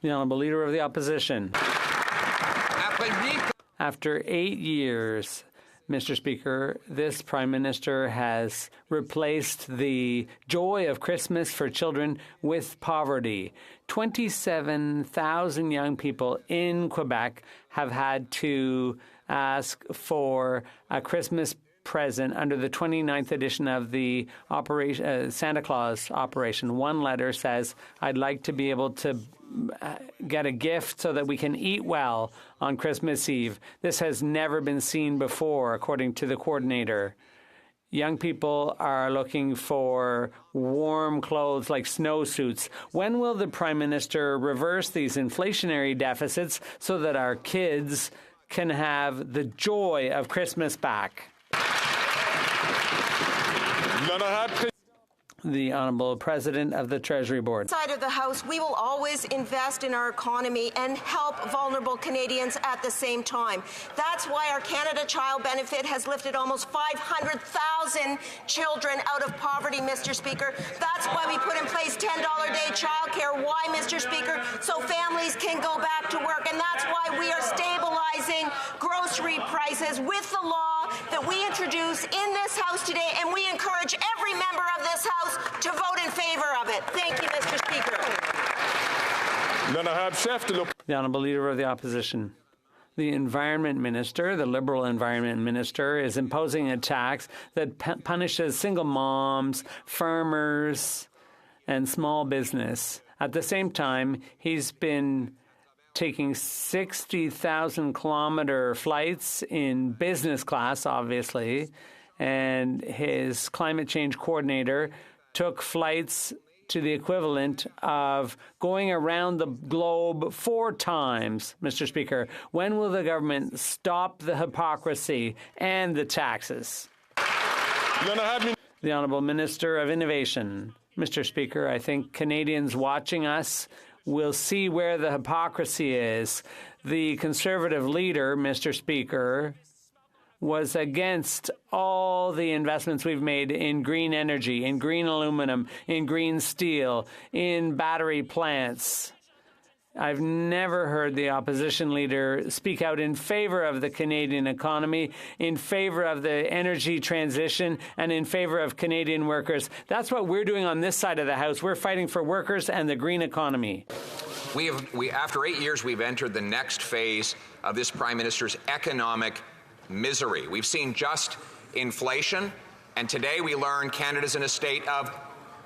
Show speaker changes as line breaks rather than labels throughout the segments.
The Honourable Leader of the Opposition. After 8 years, Mr. Speaker, this Prime Minister has replaced the joy of Christmas for children with poverty. 27,000 young people in Quebec have had to ask for a Christmas present under the 29th edition of the Santa Claus operation. One letter says, I'd like to be able to get a gift so that we can eat well on Christmas Eve. This has never been seen before, according to the coordinator. Young people are looking for warm clothes like snowsuits. When will the Prime Minister reverse these inflationary deficits so that our kids can have the joy of Christmas back? The Honourable President of the Treasury Board.
Side of the House, we will always invest in our economy and help vulnerable Canadians at the same time. That's why our Canada Child Benefit has lifted almost 500,000 children out of poverty, Mr. Speaker. That's why we put in place $10 a day childcare. Why, Mr. Speaker? So families can go back to work. And that's why we are stabilizing grocery prices with the law that we introduced in this House today, and we encourage every member of this House to vote in favour of it. Thank you, Mr. Speaker.
The Honourable Leader of the Opposition. The Environment Minister, the Liberal Environment Minister, is imposing a tax that punishes single moms, farmers, and small business. At the same time, he's been taking 60,000-kilometre flights in business class, obviously, and his climate change coordinator took flights to the equivalent of going around the globe 4 times, Mr. Speaker. When will the government stop the hypocrisy and the taxes? The Honourable Minister of Innovation. Mr. Speaker, I think Canadians watching us will see where the hypocrisy is. The Conservative leader, Mr. Speaker, was against all the investments we've made in green energy, in green aluminum, in green steel, in battery plants. I've never heard the opposition leader speak out in favor of the Canadian economy, in favor of the energy transition, and in favor of Canadian workers. That's what we're doing on this side of the House. We're fighting for workers and the green economy.
After 8 years, we've entered the next phase of this Prime Minister's economic misery. We've seen just inflation, and today we learn Canada's in a state of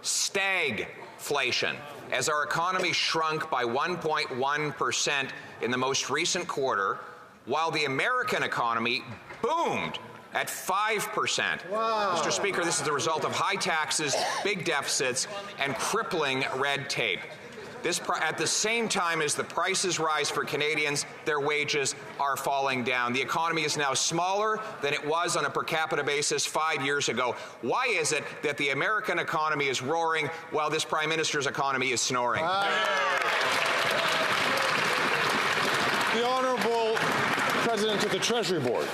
stagflation, as our economy shrunk by 1.1% in the most recent quarter, while the American economy boomed at 5%. Wow. Mr. Speaker, this is the result of high taxes, big deficits, and crippling red tape. At the same time as the prices rise for Canadians, their wages are falling down. The economy is now smaller than it was on a per capita basis 5 years ago. Why is it that the American economy is roaring while this Prime Minister's economy is snoring?
The Honourable President of the Treasury Board.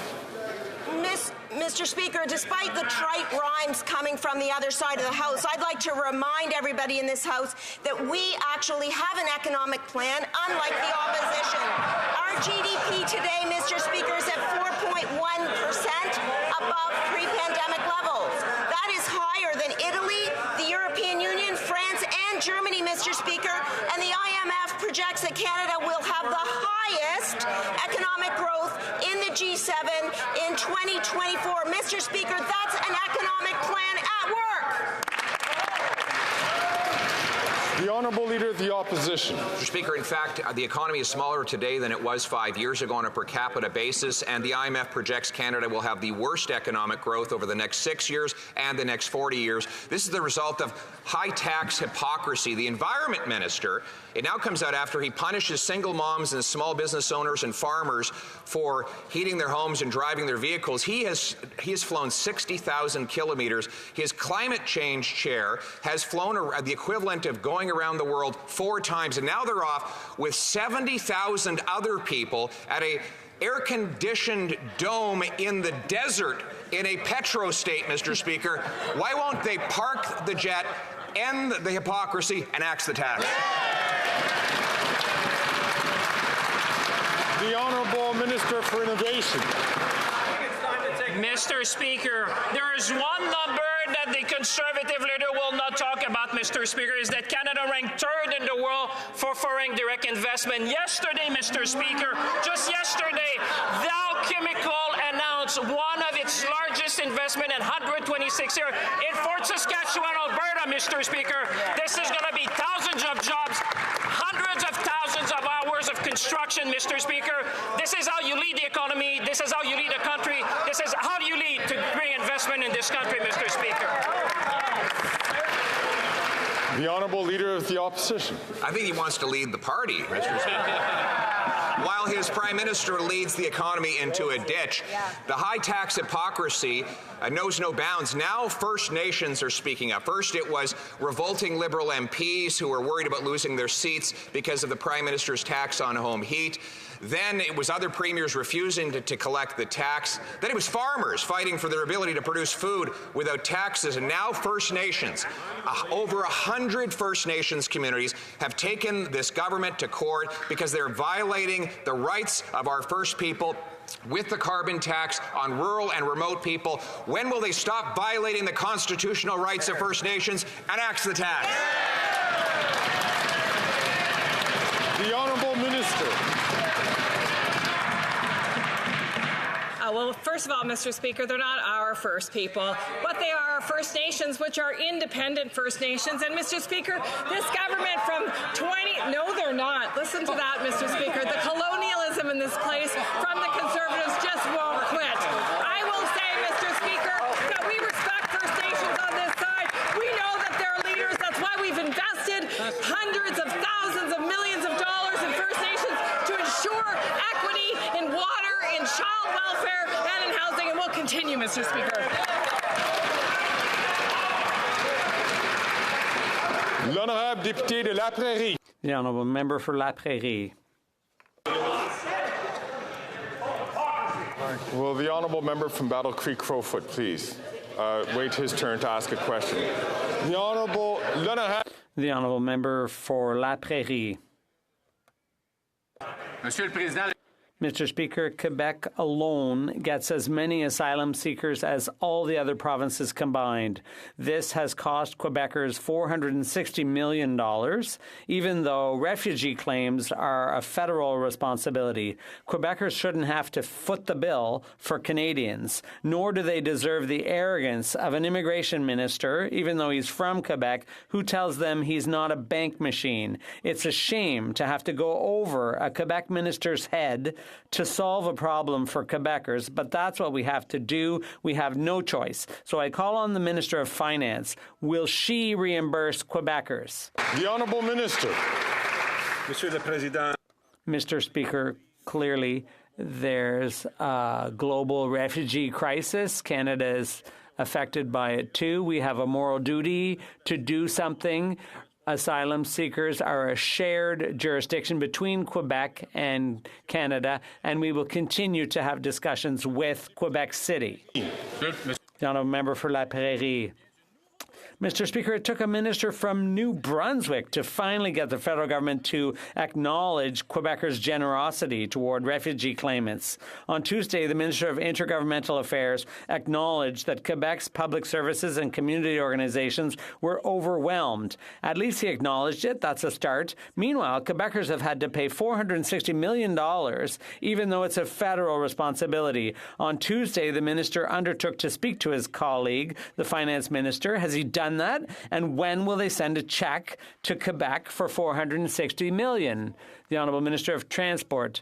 Mr. Speaker, despite the trite rhymes coming from the other side of the House, I'd like to remind everybody in this House that we actually have an economic plan, unlike the opposition. Our GDP today, Mr. Speaker, is at 4.1% above pre-pandemic levels. That is higher than Italy, the European Union, France, and Germany, Mr. Speaker, and the IMF projects that Canada will have the highest economic growth in the G7 in 2024. Mr. Speaker, that's an economic plan at work.
The Honourable Leader of the Opposition.
Mr. Speaker, in fact, the economy is smaller today than it was 5 years ago on a per capita basis, and the IMF projects Canada will have the worst economic growth over the next 6 years and the next 40 years. This is the result of high tax hypocrisy. The Environment Minister, it now comes out after he punishes single moms and small business owners and farmers for heating their homes and driving their vehicles. He has flown 60,000 kilometers. His climate change chair has flown the equivalent of going around the world 4 times, and now they're off with 70,000 other people at a air-conditioned dome in the desert in a petro state, Mr. Speaker. Why won't they park the jet, end the hypocrisy, and axe the tax?
opposition.
Mr. Speaker, there is one number that the Conservative leader will not talk about, Mr. Speaker, is that Canada ranked third in the world for foreign direct investment. Yesterday, Mr. Speaker, just yesterday, Dow Chemical announced one of its largest investment in 126 years in Fort Saskatchewan, Alberta, Mr. Speaker. This is going to be thousands of jobs, hundreds of thousands of hours of construction, Mr. Speaker. This is how you lead the economy. This is how you lead a country. This is how do you lead to bring investment in this country, Mr. Speaker.
The Honourable Leader of the Opposition.
I think he wants to lead the party, Mr. Speaker. While his Prime Minister leads the economy into a ditch, the high tax hypocrisy knows no bounds. Now First Nations are speaking up. First it was revolting Liberal MPs who were worried about losing their seats because of the Prime Minister's tax on home heat. Then it was other premiers refusing to collect the tax. Then it was farmers fighting for their ability to produce food without taxes. And now First Nations, over 100 First Nations communities have taken this government to court because they're violating the rights of our First People with the carbon tax on rural and remote people. When will they stop violating the constitutional rights of First Nations and axe the tax?
The Honourable Minister.
Well, first of all, Mr. Speaker, they're not our First People, but they are our First Nations, which are independent First Nations. And, Mr. Speaker, this government from no, they're not. Listen to that, Mr. Speaker. The colonialism in this place from the Conservatives just won't quit. I will say, Mr. Speaker, that we respect First Nations on this side. We know that they're leaders. That's why we've invested hundreds of thousands of millions of dollars in First Nations to ensure equity in water, in child welfare, and in housing, and we'll continue, Mr. Speaker.
L'honorable député de La Prairie.
The Honourable Member for La Prairie.
Will the Honourable Member from Battle Creek Crowfoot please wait his turn to ask a question? The Honourable
Member for La Prairie.
Monsieur le Président.
Mr. Speaker, Quebec alone gets as many asylum seekers as all the other provinces combined. This has cost Quebecers $460 million, even though refugee claims are a federal responsibility. Quebecers shouldn't have to foot the bill for Canadians, nor do they deserve the arrogance of an immigration minister, even though he's from Quebec, who tells them he's not a bank machine. It's a shame to have to go over a Quebec minister's head to solve a problem for Quebecers, but that's what we have to do. We have no choice. So I call on the Minister of Finance. Will she reimburse Quebecers?
The Honourable Minister.
Monsieur le Président.
Mr. Speaker, clearly there's a global refugee crisis. Canada is affected by it too. We have a moral duty to do something. Asylum seekers are a shared jurisdiction between Quebec and Canada, and we will continue to have discussions with Quebec City. The Honourable Member for La Prairie. Mr. Speaker, it took a minister from New Brunswick to finally get the federal government to acknowledge Quebecers' generosity toward refugee claimants. On Tuesday, the Minister of Intergovernmental Affairs acknowledged that Quebec's public services and community organizations were overwhelmed. At least he acknowledged it. That's a start. Meanwhile, Quebecers have had to pay $460 million, even though it's a federal responsibility. On Tuesday, the minister undertook to speak to his colleague, the finance minister. Has he done that? And when will they send a check to Quebec for $460 million? The Honourable Minister of Transport.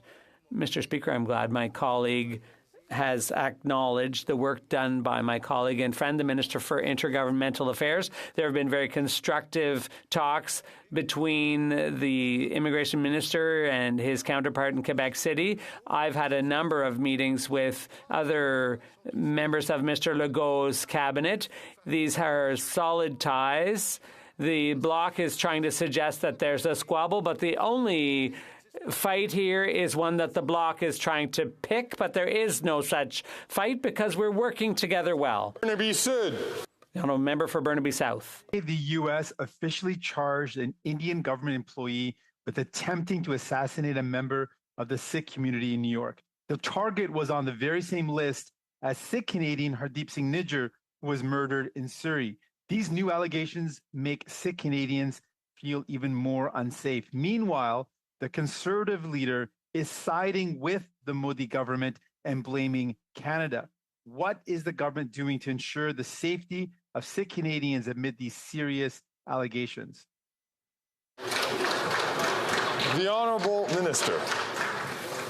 Mr. Speaker, I'm glad my colleague has acknowledged the work done by my colleague and friend, the Minister for Intergovernmental Affairs. There have been very constructive talks between the immigration minister and his counterpart in Quebec City. I've had a number of meetings with other members of Mr. Legault's cabinet. These are solid ties. The Bloc is trying to suggest that there's a squabble, but the only fight here is one that the Bloc is trying to pick, but there is no such fight because we're working together well.
Burnaby Sud.
The Honourable Member for Burnaby South.
The U.S. officially charged an Indian government employee with attempting to assassinate a member of the Sikh community in New York. The target was on the very same list as Sikh Canadian Hardeep Singh Nijjar, who was murdered in Surrey. These new allegations make Sikh Canadians feel even more unsafe. Meanwhile, the Conservative leader is siding with the Modi government and blaming Canada. What is the government doing to ensure the safety of Sikh Canadians amid these serious allegations?
The Honourable Minister.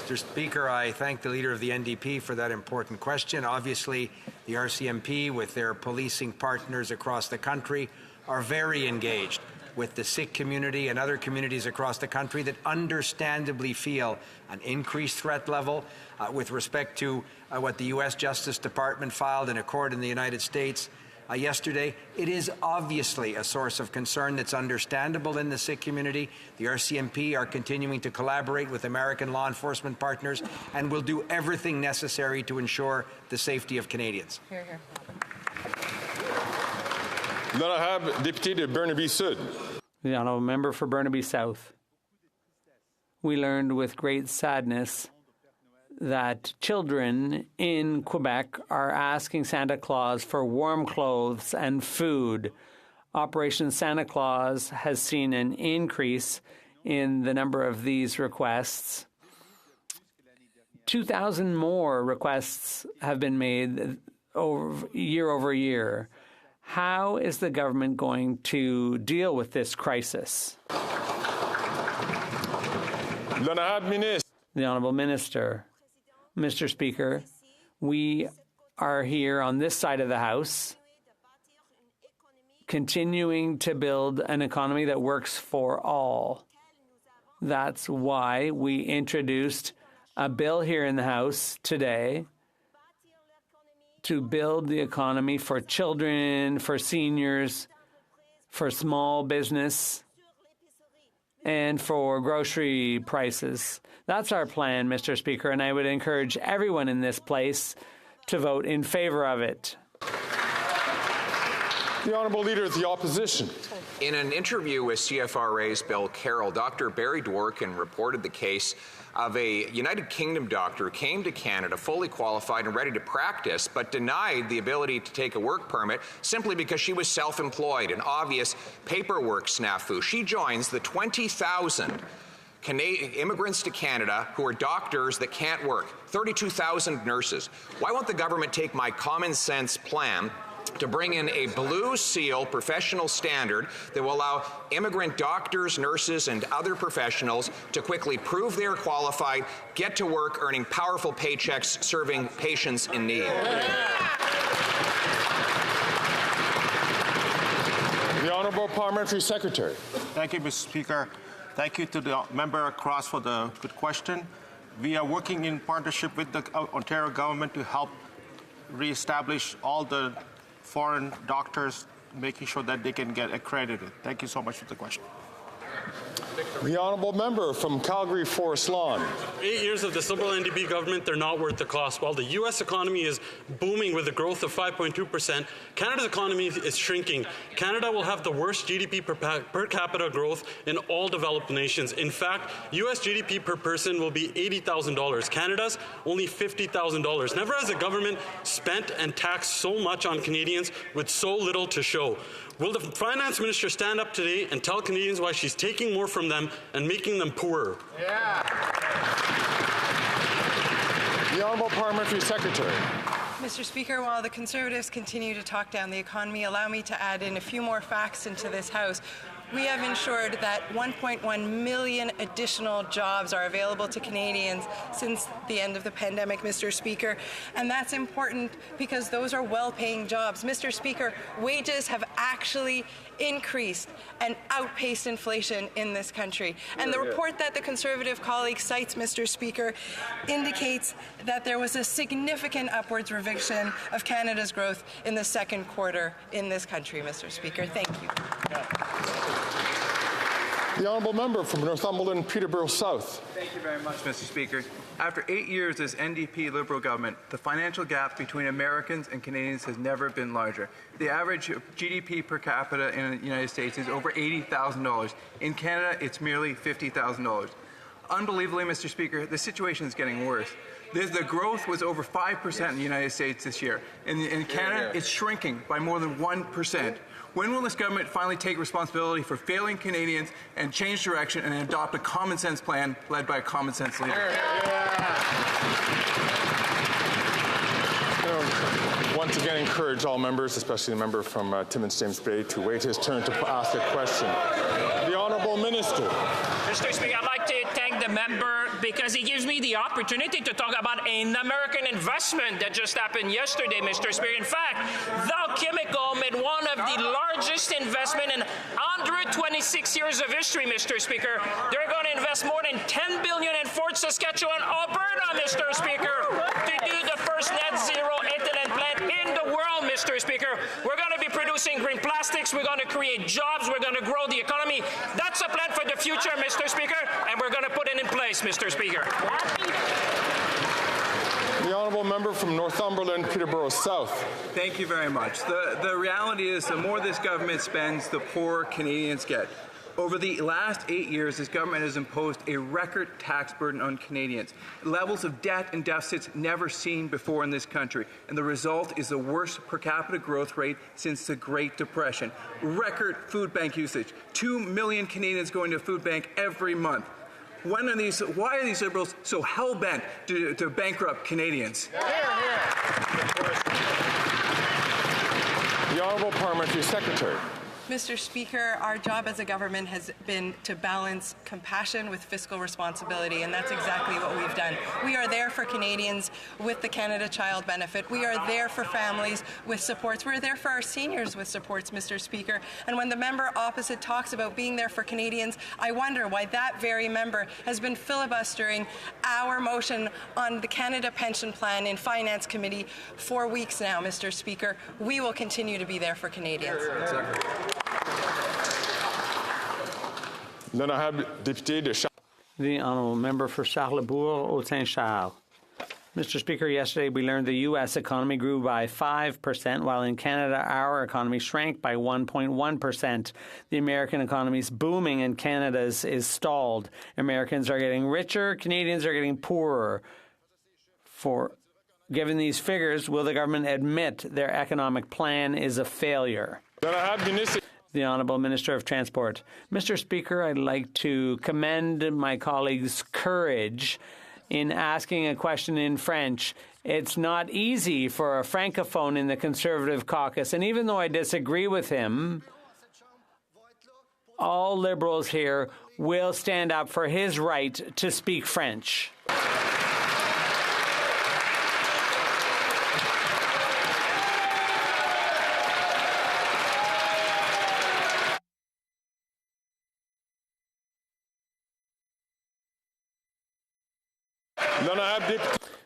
Mr. Speaker, I thank the Leader of the NDP for that important question. Obviously, the RCMP, with their policing partners across the country, are very engaged with the Sikh community and other communities across the country that understandably feel an increased threat level. With respect to what the U.S. Justice Department filed in a court in the United States yesterday, it is obviously a source of concern that's understandable in the Sikh community. The RCMP are continuing to collaborate with American law enforcement partners and will do everything necessary to ensure the safety of Canadians.
Hear, hear.
L'honorable député de Burnaby Sud.
The honourable member for Burnaby South. We learned with great sadness that children in Quebec are asking Santa Claus for warm clothes and food. Operation Santa Claus has seen an increase in the number of these requests. 2,000 more requests have been made over year. How is the government going to deal with this crisis?
L'honorable ministre.
The Honourable Minister. Mr. Speaker, we are here on this side of the House continuing to build an economy that works for all. That's why we introduced a bill here in the House today to build the economy for children, for seniors, for small business, and for grocery prices. That's our plan, Mr. Speaker, and I would encourage everyone in this place to vote in favor of it.
The Honourable Leader of the Opposition.
In an interview with CFRA's Bill Carroll, Dr. Barry Dworkin reported the case of a United Kingdom doctor who came to Canada fully qualified and ready to practice, but denied the ability to take a work permit simply because she was self-employed, an obvious paperwork snafu. She joins the 20,000 immigrants to Canada who are doctors that can't work, 32,000 nurses. Why won't the government take my common sense plan to bring in a Blue Seal professional standard that will allow immigrant doctors, nurses, and other professionals to quickly prove they are qualified, get to work earning powerful paychecks, serving patients in need?
The Honourable Parliamentary Secretary.
Thank you, Mr. Speaker. Thank you to the member across for the good question. We are working in partnership with the Ontario government to help reestablish all the foreign doctors, making sure that they can get accredited. Thank you so much for the question.
The Honourable Member from Calgary Forest Lawn.
8 years of this Liberal NDP government, they're not worth the cost. While the U.S. economy is booming with a growth of 5.2%, Canada's economy is shrinking. Canada will have the worst GDP per capita growth in all developed nations. In fact, U.S. GDP per person will be $80,000. Canada's only $50,000. Never has a government spent and taxed so much on Canadians with so little to show. Will the Finance Minister stand up today and tell Canadians why she's taking more from them and making them poorer?
Yeah. The Honourable Parliamentary Secretary.
Mr. Speaker, while the Conservatives continue to talk down the economy, allow me to add in a few more facts into this House. We have ensured that 1.1 million additional jobs are available to Canadians since the end of the pandemic, Mr. Speaker. And that's important because those are well-paying jobs. Mr. Speaker, wages have actually increased and outpaced inflation in this country. And the report that the Conservative colleague cites, Mr. Speaker, indicates that there was a significant upwards revision of Canada's growth in the second quarter in this country, Mr. Speaker. Thank you.
The Honourable Member from Northumberland, Peterborough South.
Thank you very much, Mr. Speaker. After 8 years as NDP Liberal government, the financial gap between Americans and Canadians has never been larger. The average GDP per capita in the United States is over $80,000. In Canada, it's merely $50,000. Unbelievably, Mr. Speaker, the situation is getting worse. The growth was over 5% in the United States this year. In Canada, it's shrinking by more than 1%. When will this government finally take responsibility for failing Canadians and change direction and adopt a common sense plan led by a common sense leader?
Once again, encourage all members, especially the member from Timmins James Bay, to wait his turn to ask a question. The Honourable Minister.
Mr. Speaker, I'd like to thank the member because he gives me the opportunity to talk about an American investment that just happened yesterday, Mr. Speaker. In fact, Dow Chemical made one of the largest investments in 126 years of history, Mr. Speaker. They're going to invest more than $10 billion in Fort Saskatchewan, Alberta, Mr. Speaker, to do the first net zero ethylene plant in the world, Mr. Speaker. We're going to be producing green plastics. We're going to create jobs. We're going to grow the economy. That's a plan for the future, Mr. Speaker, and we're going to put it in place, Mr. Speaker.
The Honourable Member from Northumberland, Peterborough South.
Thank you very much. The reality is the more this government spends, the poorer Canadians get. Over the last 8 years, this government has imposed a record tax burden on Canadians, levels of debt and deficits never seen before in this country, and the result is the worst per capita growth rate since the Great Depression. Record food bank usage, 2 million Canadians going to a food bank every month. Why are these Liberals so hell-bent to bankrupt Canadians?
The Honourable Parliamentary Secretary.
Mr. Speaker, our job as a government has been to balance compassion with fiscal responsibility, and that's exactly what we've done. We are there for Canadians with the Canada Child Benefit. We are there for families with supports. We're there for our seniors with supports, Mr. Speaker. And when the member opposite talks about being there for Canadians, I wonder why that very member has been filibustering our motion on the Canada Pension Plan in Finance Committee for weeks now, Mr. Speaker. We will continue to be there for Canadians.
The Honourable Member for Charlesbourg-Haut-Saint-Charles. Mr. Speaker, yesterday we learned the U.S. economy grew by 5%, while in Canada our economy shrank by 1.1%. The American economy is booming and Canada's is stalled. Americans are getting richer, Canadians are getting poorer. Given these figures, will the government admit their economic plan is a failure? The Honourable Minister of Transport. Mr. Speaker, I'd like to commend my colleague's courage in asking a question in French. It's not easy for a francophone in the Conservative caucus, and even though I disagree with him, all Liberals here will stand up for his right to speak French.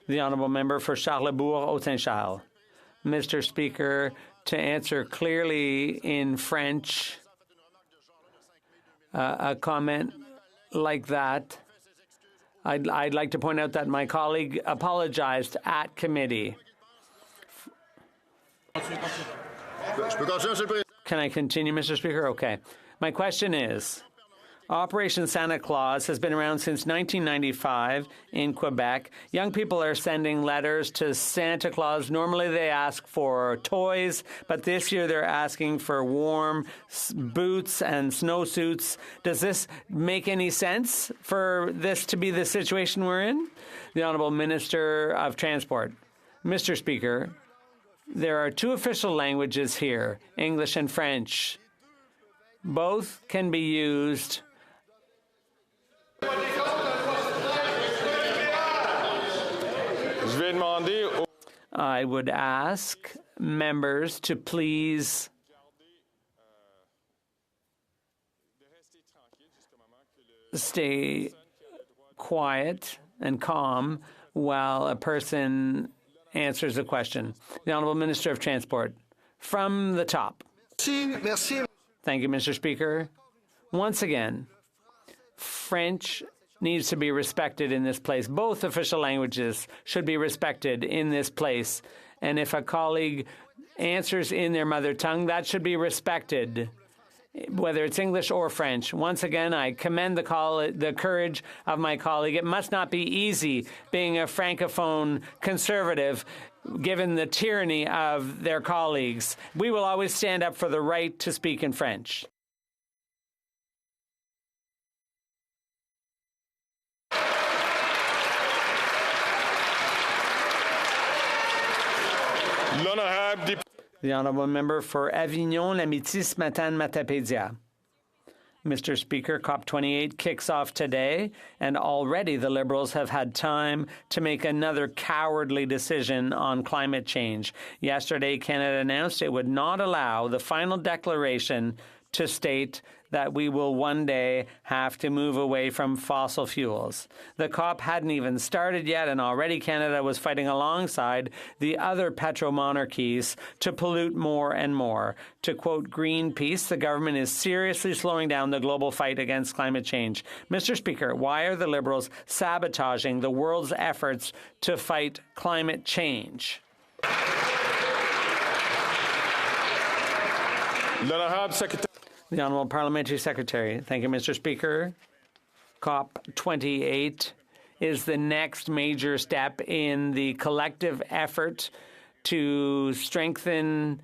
The Honourable Member for Charlesbourg-Haut-Saint-Charles. Mr. Speaker, to answer clearly in French, a comment like that, I'd like to point out that my colleague apologized at committee. Can I continue, Mr. Speaker? Okay. My question is, Operation Santa Claus has been around since 1995 in Quebec. Young people are sending letters to Santa Claus. Normally they ask for toys, but this year they're asking for warm boots and snowsuits. Does this make any sense for this to be the situation we're in? The Honourable Minister of Transport. Mr. Speaker, there are two official languages here, English and French. Both can be used. I would ask members to please stay quiet and calm while a person answers a question. The Honourable Minister of Transport, from the top. Thank you, Mr. Speaker. Once again, French needs to be respected in this place. Both official languages should be respected in this place. And if a colleague answers in their mother tongue, that should be respected. whether it's English or French. Once again, I commend the courage of my colleague. It must not be easy being a Francophone conservative, given the tyranny of their colleagues. We will always stand up for the right to speak in French. The honourable member for Avignon, L'Amitis, Matane, Matapédia. Mr. Speaker, COP28 kicks off today, and already the Liberals have had time to make another cowardly decision on climate change. Yesterday, Canada announced it would not allow the final declaration to state that we will one day have to move away from fossil fuels. The COP hadn't even started yet, and already Canada was fighting alongside the other petromonarchies to pollute more and more. To quote Greenpeace, the government is seriously slowing down the global fight against climate change. Mr. Speaker, why are the Liberals sabotaging the world's efforts to fight climate change? The Honourable Parliamentary Secretary. Thank you, Mr. Speaker. COP28 is the next major step in the collective effort to strengthen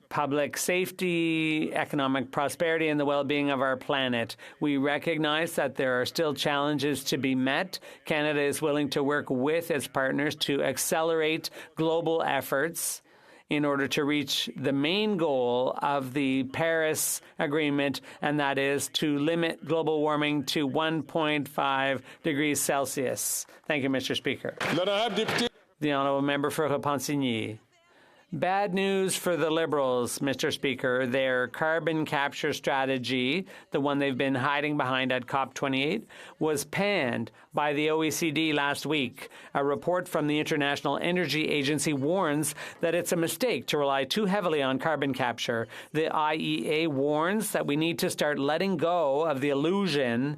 public safety, economic prosperity, and the well-being of our planet. We recognize that there are still challenges to be met. Canada is willing to work with its partners to accelerate global efforts in order to reach the main goal of the Paris Agreement, and that is to limit global warming to 1.5 degrees Celsius. Thank you, Mr. Speaker. The honourable member for Repentigny. Bad news for the Liberals, Mr. Speaker. Their carbon capture strategy, the one they've been hiding behind at COP28, was panned by the OECD last week. A report from the International Energy Agency warns that it's a mistake to rely too heavily on carbon capture. The IEA warns that we need to start letting go of the illusion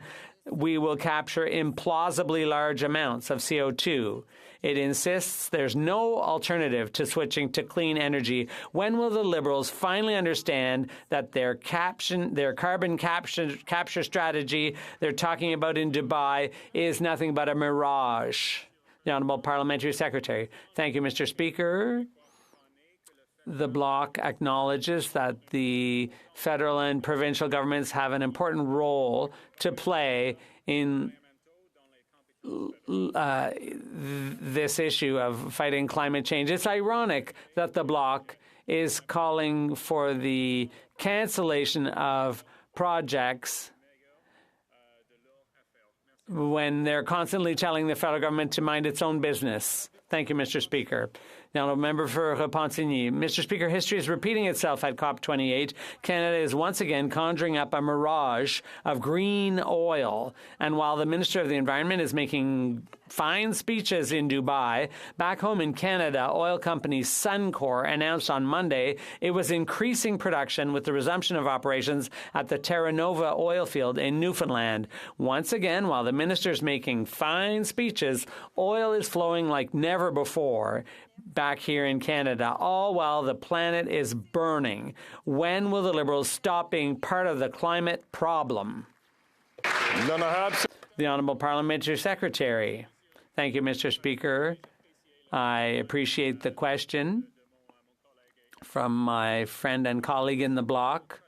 we will capture implausibly large amounts of CO2. It insists there's no alternative to switching to clean energy. When will the Liberals finally understand that their carbon capture strategy they're talking about in Dubai is nothing but a mirage? The Honourable Parliamentary Secretary. Thank you, Mr. Speaker. The Bloc acknowledges that the federal and provincial governments have an important role to play in this issue of fighting climate change. It's ironic that the Bloc is calling for the cancellation of projects when they're constantly telling the federal government to mind its own business. Thank you, Mr. Speaker. Now, a member for Repentigny. Mr. Speaker, history is repeating itself at COP28. Canada is once again conjuring up a mirage of green oil. And while the Minister of the Environment is making fine speeches in Dubai, back home in Canada, oil company Suncor announced on Monday it was increasing production with the resumption of operations at the Terra Nova oil field in Newfoundland. Once again, while the minister is making fine speeches, oil is flowing like never before back here in Canada, all while the planet is burning. When will the Liberals stop being part of the climate problem? The Honourable Parliamentary Secretary. Thank you, Mr. Speaker. I appreciate the question from my friend and colleague in the Bloc.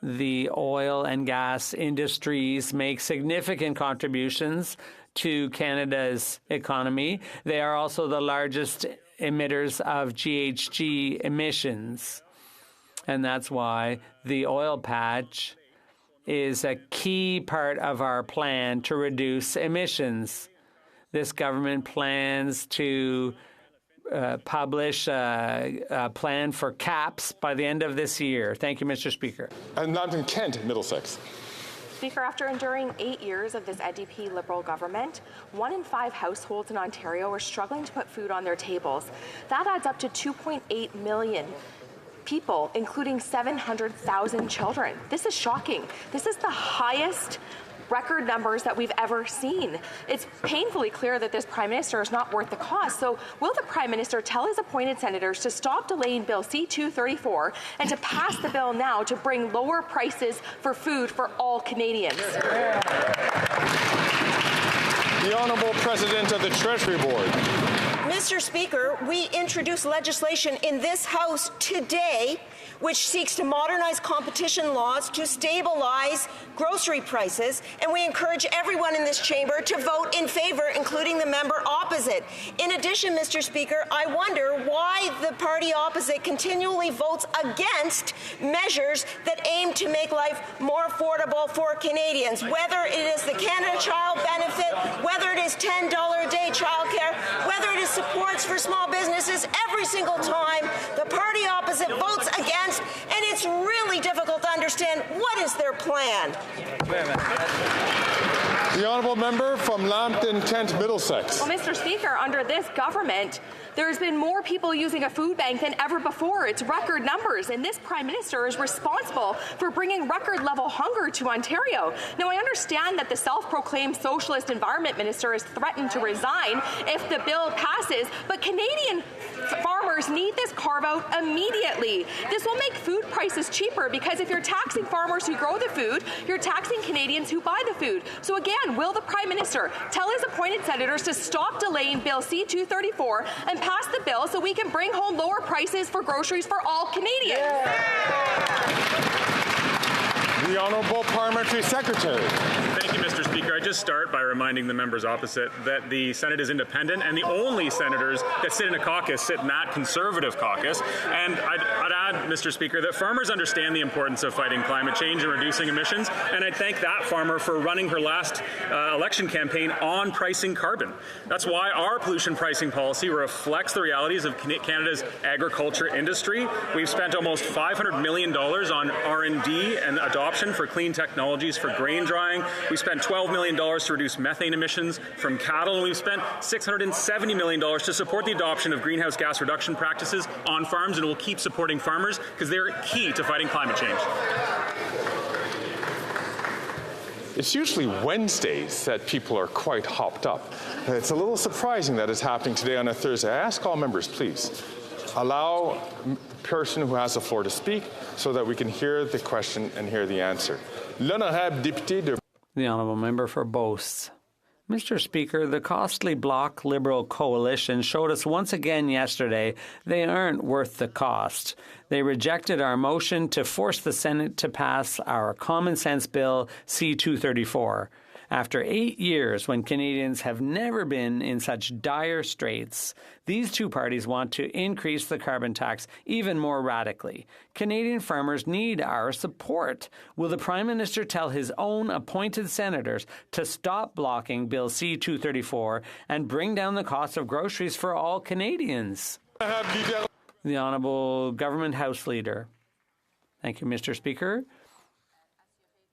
The oil and gas industries make significant contributions to Canada's economy. They are also the largest emitters of GHG emissions. And that's why the oil patch is a key part of our plan to reduce emissions. This government plans to publish a plan for caps by the end of this year. Thank you, Mr. Speaker.
And I'm in Kent, Middlesex.
Speaker, after enduring 8 years of this NDP Liberal government, 1 in 5 households in Ontario are struggling to put food on their tables. That adds up to 2.8 million people, including 700,000 children. This is shocking. This is the highest record numbers that we've ever seen. It's painfully clear that this Prime Minister is not worth the cost. So will the Prime Minister tell his appointed senators to stop delaying Bill C-234 and to pass the bill now to bring lower prices for food for all Canadians?
The Honourable President of the Treasury Board.
Mr. Speaker, we introduced legislation in this House today which seeks to modernize competition laws to stabilize grocery prices, and we encourage everyone in this chamber to vote in favor, including the member opposite. In addition, Mr. Speaker, I wonder why the party opposite continually votes against measures that aim to make life more affordable for Canadians, whether it is the Canada Child Benefit, whether it is $10 a day childcare, whether it is supports for small businesses. Every single time the party opposite votes against, and it's really difficult to understand what is their plan.
The honourable member from Lambton Kent Middlesex.
Well, Mr. Speaker, under this government, there's been more people using a food bank than ever before. It's record numbers, and this Prime Minister is responsible for bringing record-level hunger to Ontario. Now, I understand that the self-proclaimed Socialist Environment Minister is threatened to resign if the bill passes, but Canadian farmers need this carve-out immediately. This will make food prices cheaper because if you're taxing farmers who grow the food, you're taxing Canadians who buy the food. So again, will the Prime Minister tell his appointed senators to stop delaying Bill C-234 and pass the bill so we can bring home lower prices for groceries for all Canadians?
The Honourable Parliamentary Secretary.
Thank you, Mr. Speaker. I just start by reminding the members opposite that the Senate is independent, and the only senators that sit in a caucus sit in that Conservative caucus. And I'd add, Mr. Speaker, that farmers understand the importance of fighting climate change and reducing emissions, and I'd thank that farmer for running her last election campaign on pricing carbon. That's why our pollution pricing policy reflects the realities of Canada's agriculture industry. We've spent almost $500 million on R&D and adoption for clean technologies for grain drying. We spent $12 million to reduce methane emissions from cattle, and we've spent $670 million to support the adoption of greenhouse gas reduction practices on farms, and we'll keep supporting farmers because they're key to fighting climate change.
It's usually Wednesdays that people are quite hopped up. It's a little surprising that it's happening today on a Thursday. I ask all members, please, allow the person who has the floor to speak so that we can hear the question and hear the answer. L'honorable député de...
The honourable member for Beauce. Mr. Speaker, the costly Bloc Liberal coalition showed us once again yesterday they aren't worth the cost. They rejected our motion to force the Senate to pass our common sense bill C-234. After 8 years, when Canadians have never been in such dire straits, these two parties want to increase the carbon tax even more radically. Canadian farmers need our support. Will the Prime Minister tell his own appointed senators to stop blocking Bill C-234 and bring down the cost of groceries for all Canadians? The Honourable Government House Leader. Thank you, Mr. Speaker.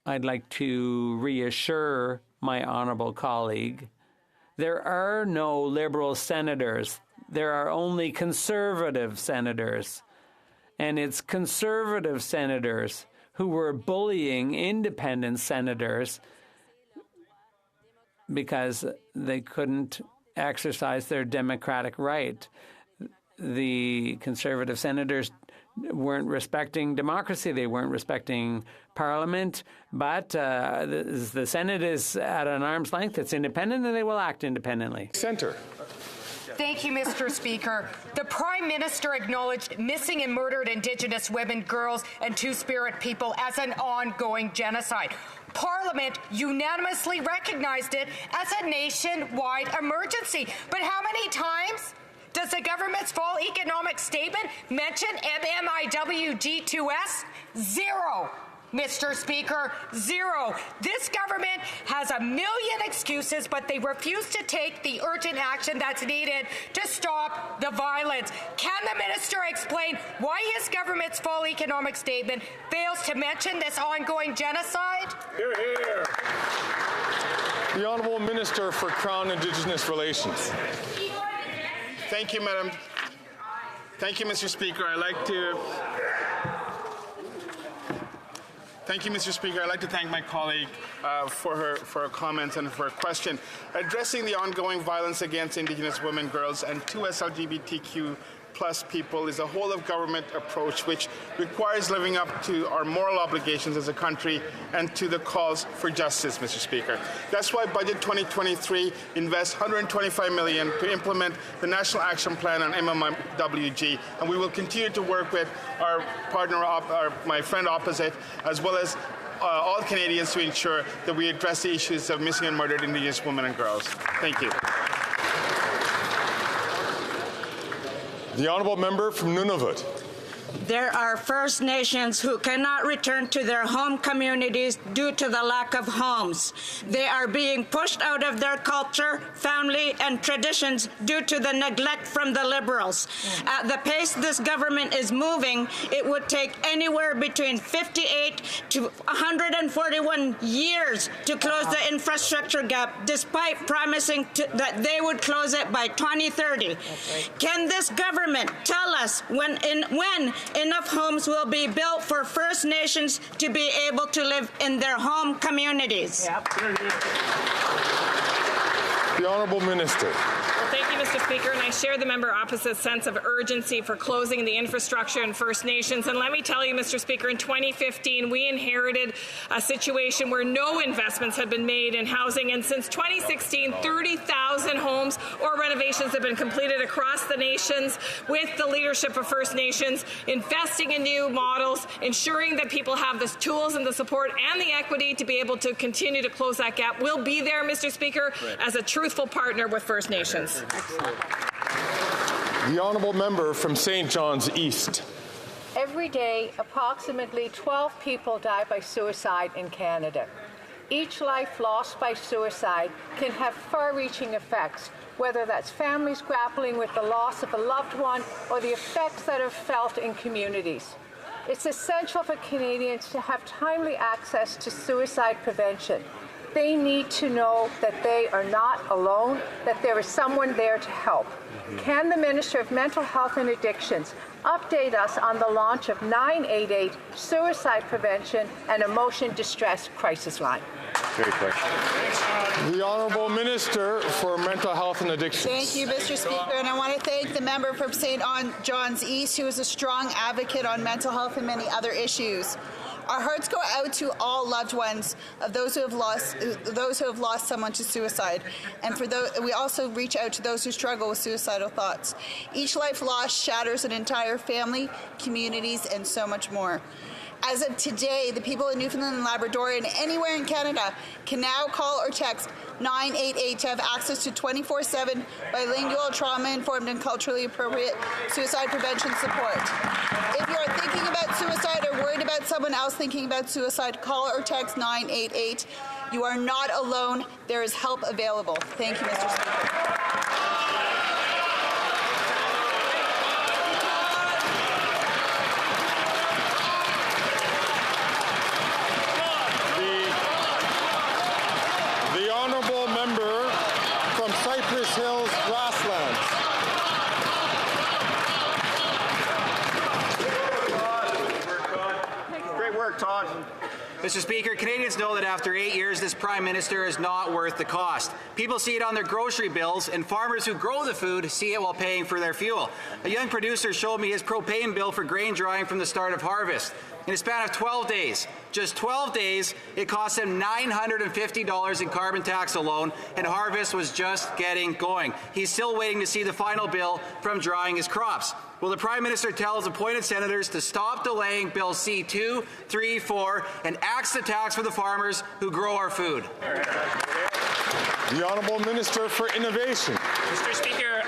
I'd like to reassure my honourable colleague, there are no Liberal senators. There are only Conservative senators. And it's Conservative senators who were bullying independent senators because they couldn't exercise their democratic right. The Conservative senators weren't respecting democracy. They weren't respecting Parliament. But the Senate is at an arm's length. It's independent, and they will act independently.
Centre.
Thank you, Mr. Speaker. The Prime Minister acknowledged missing and murdered Indigenous women, girls, and Two-Spirit people as an ongoing genocide. Parliament unanimously recognized it as a nationwide emergency. But how many times does the government's fall economic statement mention MMIWG2S? Zero. Mr. Speaker, zero. This government has a million excuses, but they refuse to take the urgent action that's needed to stop the violence. Can the minister explain why his government's fall economic statement fails to mention this ongoing genocide?
Hear, hear. The Honourable Minister for Crown Indigenous Relations.
Thank you, Madam. Thank you, Mr. Speaker. Thank you, Mr. Speaker. I'd like to thank my colleague for her comments and for her question. Addressing the ongoing violence against Indigenous women, girls, and 2S LGBTQ plus people is a whole-of-government approach which requires living up to our moral obligations as a country and to the calls for justice, Mr. Speaker. That's why Budget 2023 invests $125 million to implement the National Action Plan on MMWG, and we will continue to work with our partner, my friend opposite, as well as all Canadians to ensure that we address the issues of missing and murdered Indigenous women and girls. Thank you.
The honourable member from Nunavut.
There are First Nations who cannot return to their home communities due to the lack of homes. They are being pushed out of their culture, family, and traditions due to the neglect from the Liberals. At the pace this government is moving, it would take anywhere between 58 to 141 years to close the infrastructure gap, despite promising that they would close it by 2030. Can this government tell us when enough homes will be built for First Nations to be able to live in their home communities?
Yep.
The Honourable Minister.
Well, thank you, Mr. Speaker, and I share the member opposite's sense of urgency for closing the infrastructure in First Nations. And let me tell you, Mr. Speaker, in 2015, we inherited a situation where no investments had been made in housing, and since 2016, 30,000 homes or renovations have been completed across the nations with the leadership of First Nations, investing in new models, ensuring that people have the tools and the support and the equity to be able to continue to close that gap. We'll be there, Mr. Speaker, as a truthful partner with First Nations.
The honourable member from St. John's East.
Every day, approximately 12 people die by suicide in Canada. Each life lost by suicide can have far-reaching effects, whether that's families grappling with the loss of a loved one or the effects that are felt in communities. It's essential for Canadians to have timely access to suicide prevention. They need to know that they are not alone, that there is someone there to help. Can the Minister of Mental Health and Addictions update us on the launch of 988 Suicide Prevention and Emotion Distress Crisis Line?
Great question. The Honourable Minister for Mental Health and Addictions.
Thank you, Mr. Speaker, and I want to thank the member from St. John's East, who is a strong advocate on mental health and many other issues. Our hearts go out to all loved ones of those who have lost someone to suicide, and for those, we also reach out to those who struggle with suicidal thoughts. Each life lost shatters an entire family, communities, and so much more. As of today, the people in Newfoundland and Labrador and anywhere in Canada can now call or text 988 to have access to 24/7 bilingual, trauma-informed, and culturally appropriate suicide prevention support. If you are thinking about suicide or worried about someone else thinking about suicide, call or text 988. You are not alone. There is help available. Thank you, Mr. Speaker.
Mr. Speaker, Canadians know that after 8 years, this Prime Minister is not worth the cost. People see it on their grocery bills, and farmers who grow the food see it while paying for their fuel. A young producer showed me his propane bill for grain drying from the start of harvest. In a span of 12 days, just 12 days, it cost him $950 in carbon tax alone, and harvest was just getting going. He's still waiting to see the final bill from drying his crops. Will the Prime Minister tell his appointed senators to stop delaying Bill C-2, 3, 4, and axe the tax for the farmers who grow our food?
The Honourable Minister for Innovation.
Mr. Speaker,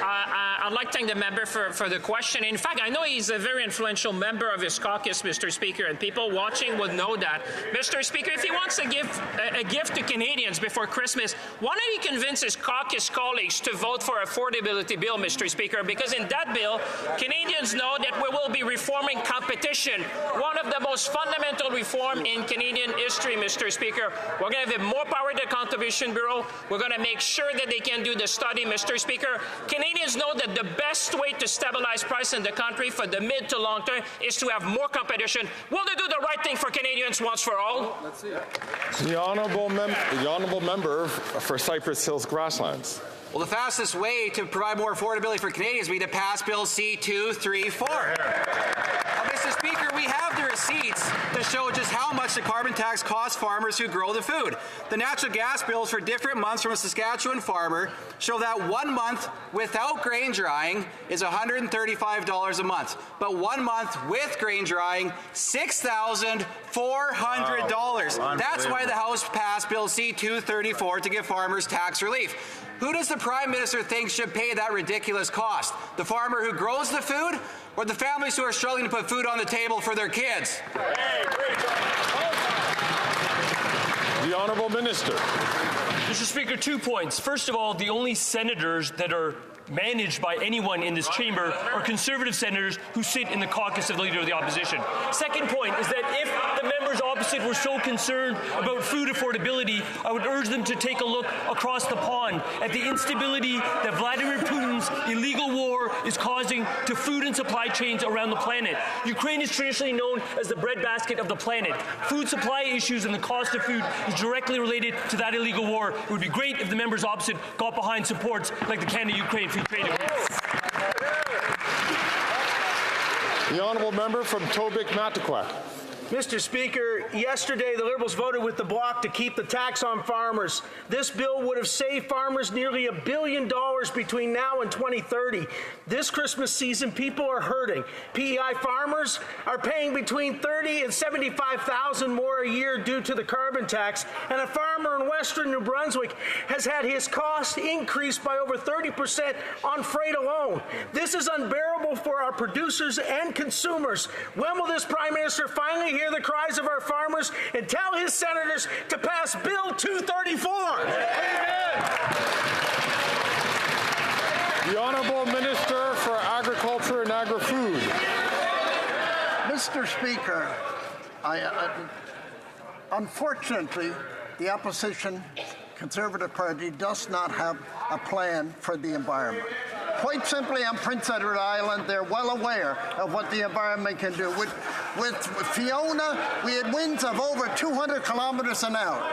I'd like to thank the member for the question. In fact, I know he's a very influential member of his caucus, Mr. Speaker, and people watching would know that. Mr. Speaker, if he wants to give a gift to Canadians before Christmas, why don't he convince his caucus colleagues to vote for affordability bill, Mr. Speaker, because in that bill, Canadians know that we will be reforming competition, one of the most fundamental reform in Canadian history, Mr. Speaker. We're going to give more power to the Contribution Bureau. We're going to make sure that they can do the study, Mr. Speaker. Canadians know that that the best way to stabilize price in the country for the mid to long term is to have more competition. Will they do the right thing for Canadians once for all?
Let's see it. The honourable member for Cypress Hills Grasslands.
Well, the fastest way to provide more affordability for Canadians would be to pass Bill C-234. Mr. Speaker, we have the receipts to show just how much the carbon tax costs farmers who grow the food. The natural gas bills for different months from a Saskatchewan farmer show that 1 month without grain drying is $135 a month, but 1 month with grain drying, $6,400. Wow. That's why the House passed Bill C-234 to give farmers tax relief. Who does the Prime Minister think should pay that ridiculous cost? The farmer who grows the food or the families who are struggling to put food on the table for their kids?
The Honourable Minister.
Mr. Speaker, 2 points. First of all, the only senators that are managed by anyone in this chamber are Conservative senators who sit in the caucus of the Leader of the Opposition. Second point is that if the members opposite were so concerned about food affordability, I would urge them to take a look across the pond at the instability that Vladimir Putin's illegal war is causing to food and supply chains around the planet. Ukraine is traditionally known as the breadbasket of the planet. Food supply issues and the cost of food is directly related to that illegal war. It would be great if the members opposite got behind supports like the Canada-Ukraine Free Trade Agreement.
The honourable member from Tobique-Matiquac.
Mr. Speaker, yesterday the Liberals voted with the Bloc to keep the tax on farmers. This bill would have saved farmers nearly $1 billion between now and 2030. This Christmas season, people are hurting. PEI farmers are paying between $30,000 and $75,000 more a year due to the carbon tax, and a farmer in Western New Brunswick has had his costs increased by over 30% on freight alone. This is unbearable for our producers and consumers. When will this Prime Minister finally hear the cries of our farmers and tell his senators to pass Bill 234? Amen.
The Honourable Minister for Agriculture and Agri-Food.
Mr. Speaker, unfortunately, the opposition Conservative Party does not have a plan for the environment. Quite simply, on Prince Edward Island, they're well aware of what the environment can do. With Fiona, we had winds of over 200 kilometers an hour.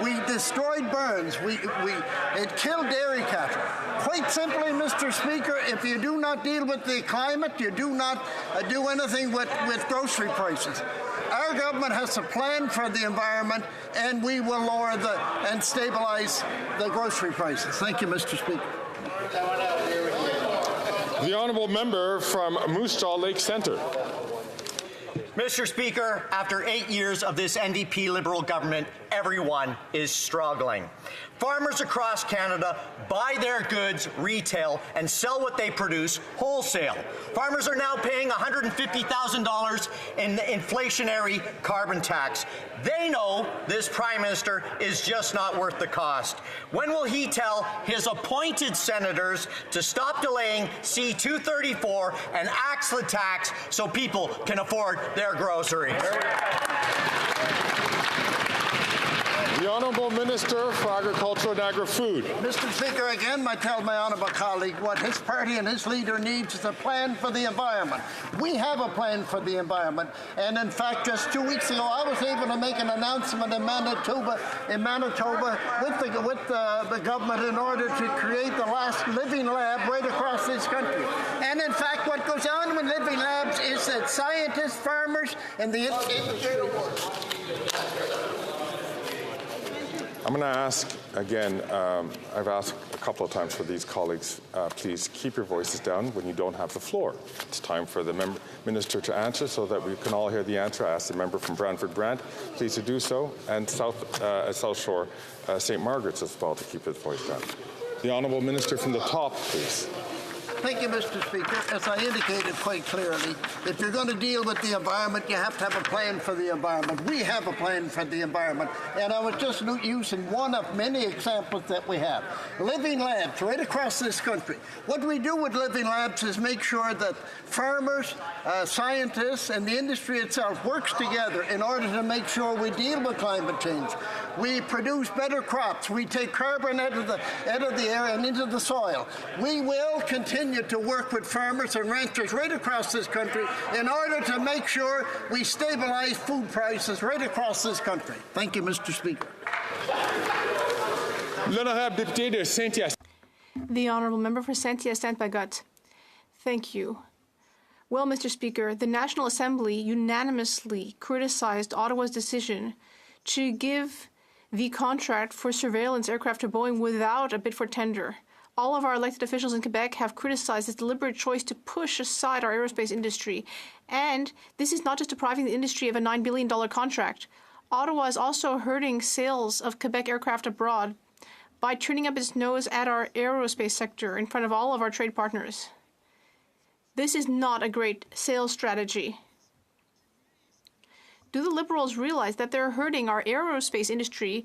We destroyed burns. It killed dairy cattle. Quite simply, Mr. Speaker, if you do not deal with the climate, you do not do anything with grocery prices. Our government has a plan for the environment, and we will lower and stabilize the grocery prices. Thank you, Mr. Speaker.
The honourable member from Moose Jaw Lake Centre.
Mr. Speaker, after 8 years of this NDP Liberal government, everyone is struggling. Farmers across Canada buy their goods retail and sell what they produce wholesale. Farmers are now paying $150,000 in the inflationary carbon tax. They know this Prime Minister is just not worth the cost. When will he tell his appointed senators to stop delaying C-234 and axe the tax so people can afford their groceries?
The Honourable Minister for Agriculture and Agri-Food.
Mr. Speaker, again, I tell my honourable colleague what his party and his leader needs is a plan for the environment. We have a plan for the environment, and in fact, just 2 weeks ago, I was able to make an announcement in Manitoba with the government in order to create the last living lab right across this country. And in fact, what goes on with living labs is that scientists, farmers, and the industry.
I'm going to ask again, I've asked a couple of times for these colleagues, please keep your voices down when you don't have the floor. It's time for the minister to answer so that we can all hear the answer. I ask the member from Brantford Brant, please to do so, and South Shore, St. Margaret's as well, to keep his voice down. The Honourable Minister from the top, please.
Thank you, Mr. Speaker. As I indicated quite clearly, if you're going to deal with the environment, you have to have a plan for the environment. We have a plan for the environment, and I was just using one of many examples that we have. Living labs right across this country. What we do with living labs is make sure that farmers, scientists, and the industry itself works together in order to make sure we deal with climate change. We produce better crops. We take carbon out of the air and into the soil. We will continue to work with farmers and ranchers right across this country in order to make sure we stabilize food prices right across this country. Thank you, Mr. Speaker.
The Honourable Member for Saint-Hyacinthe-Bagotte. Thank you. Well, Mr. Speaker, the National Assembly unanimously criticized Ottawa's decision to give the contract for surveillance aircraft to Boeing without a bid for tender. All of our elected officials in Quebec have criticized this deliberate choice to push aside our aerospace industry. And this is not just depriving the industry of a $9 billion contract. Ottawa is also hurting sales of Quebec aircraft abroad by turning up its nose at our aerospace sector in front of all of our trade partners. This is not a great sales strategy. Do the Liberals realize that they're hurting our aerospace industry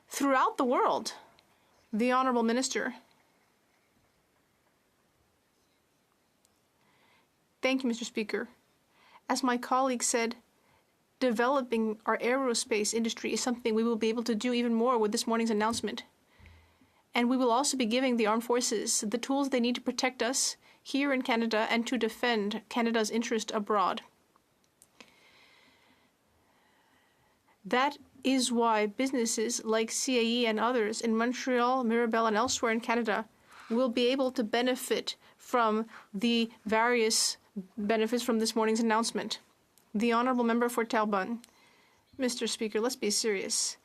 throughout the world? The Honourable Minister. Thank you, Mr. Speaker. As my colleague said, developing our aerospace industry is something we will be able to do even more with this morning's announcement. And we will also be giving the armed forces the tools they need to protect us here in Canada and to defend Canada's interest abroad. That is why businesses like CAE and others in Montreal, Mirabel, and elsewhere in Canada will be able to benefit from the various benefits from this morning's announcement. The Honourable Member for Terrebonne. Mr. Speaker, let's be serious.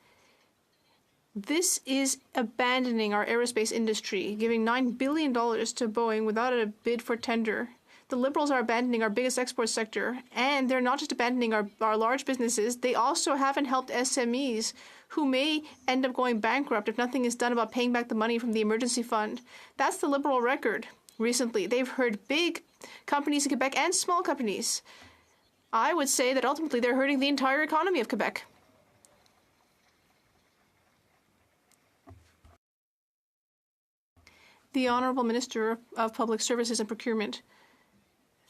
This is abandoning our aerospace industry, giving $9 billion to Boeing without a bid for tender. The Liberals are abandoning our biggest export sector, and they're not just abandoning our large businesses, they also haven't helped SMEs who may end up going bankrupt if nothing is done about paying back the money from the emergency fund. That's the Liberal record recently. They've hurt big companies in Quebec and small companies. I would say that ultimately they're hurting the entire economy of Quebec. The Honourable Minister of Public Services and Procurement.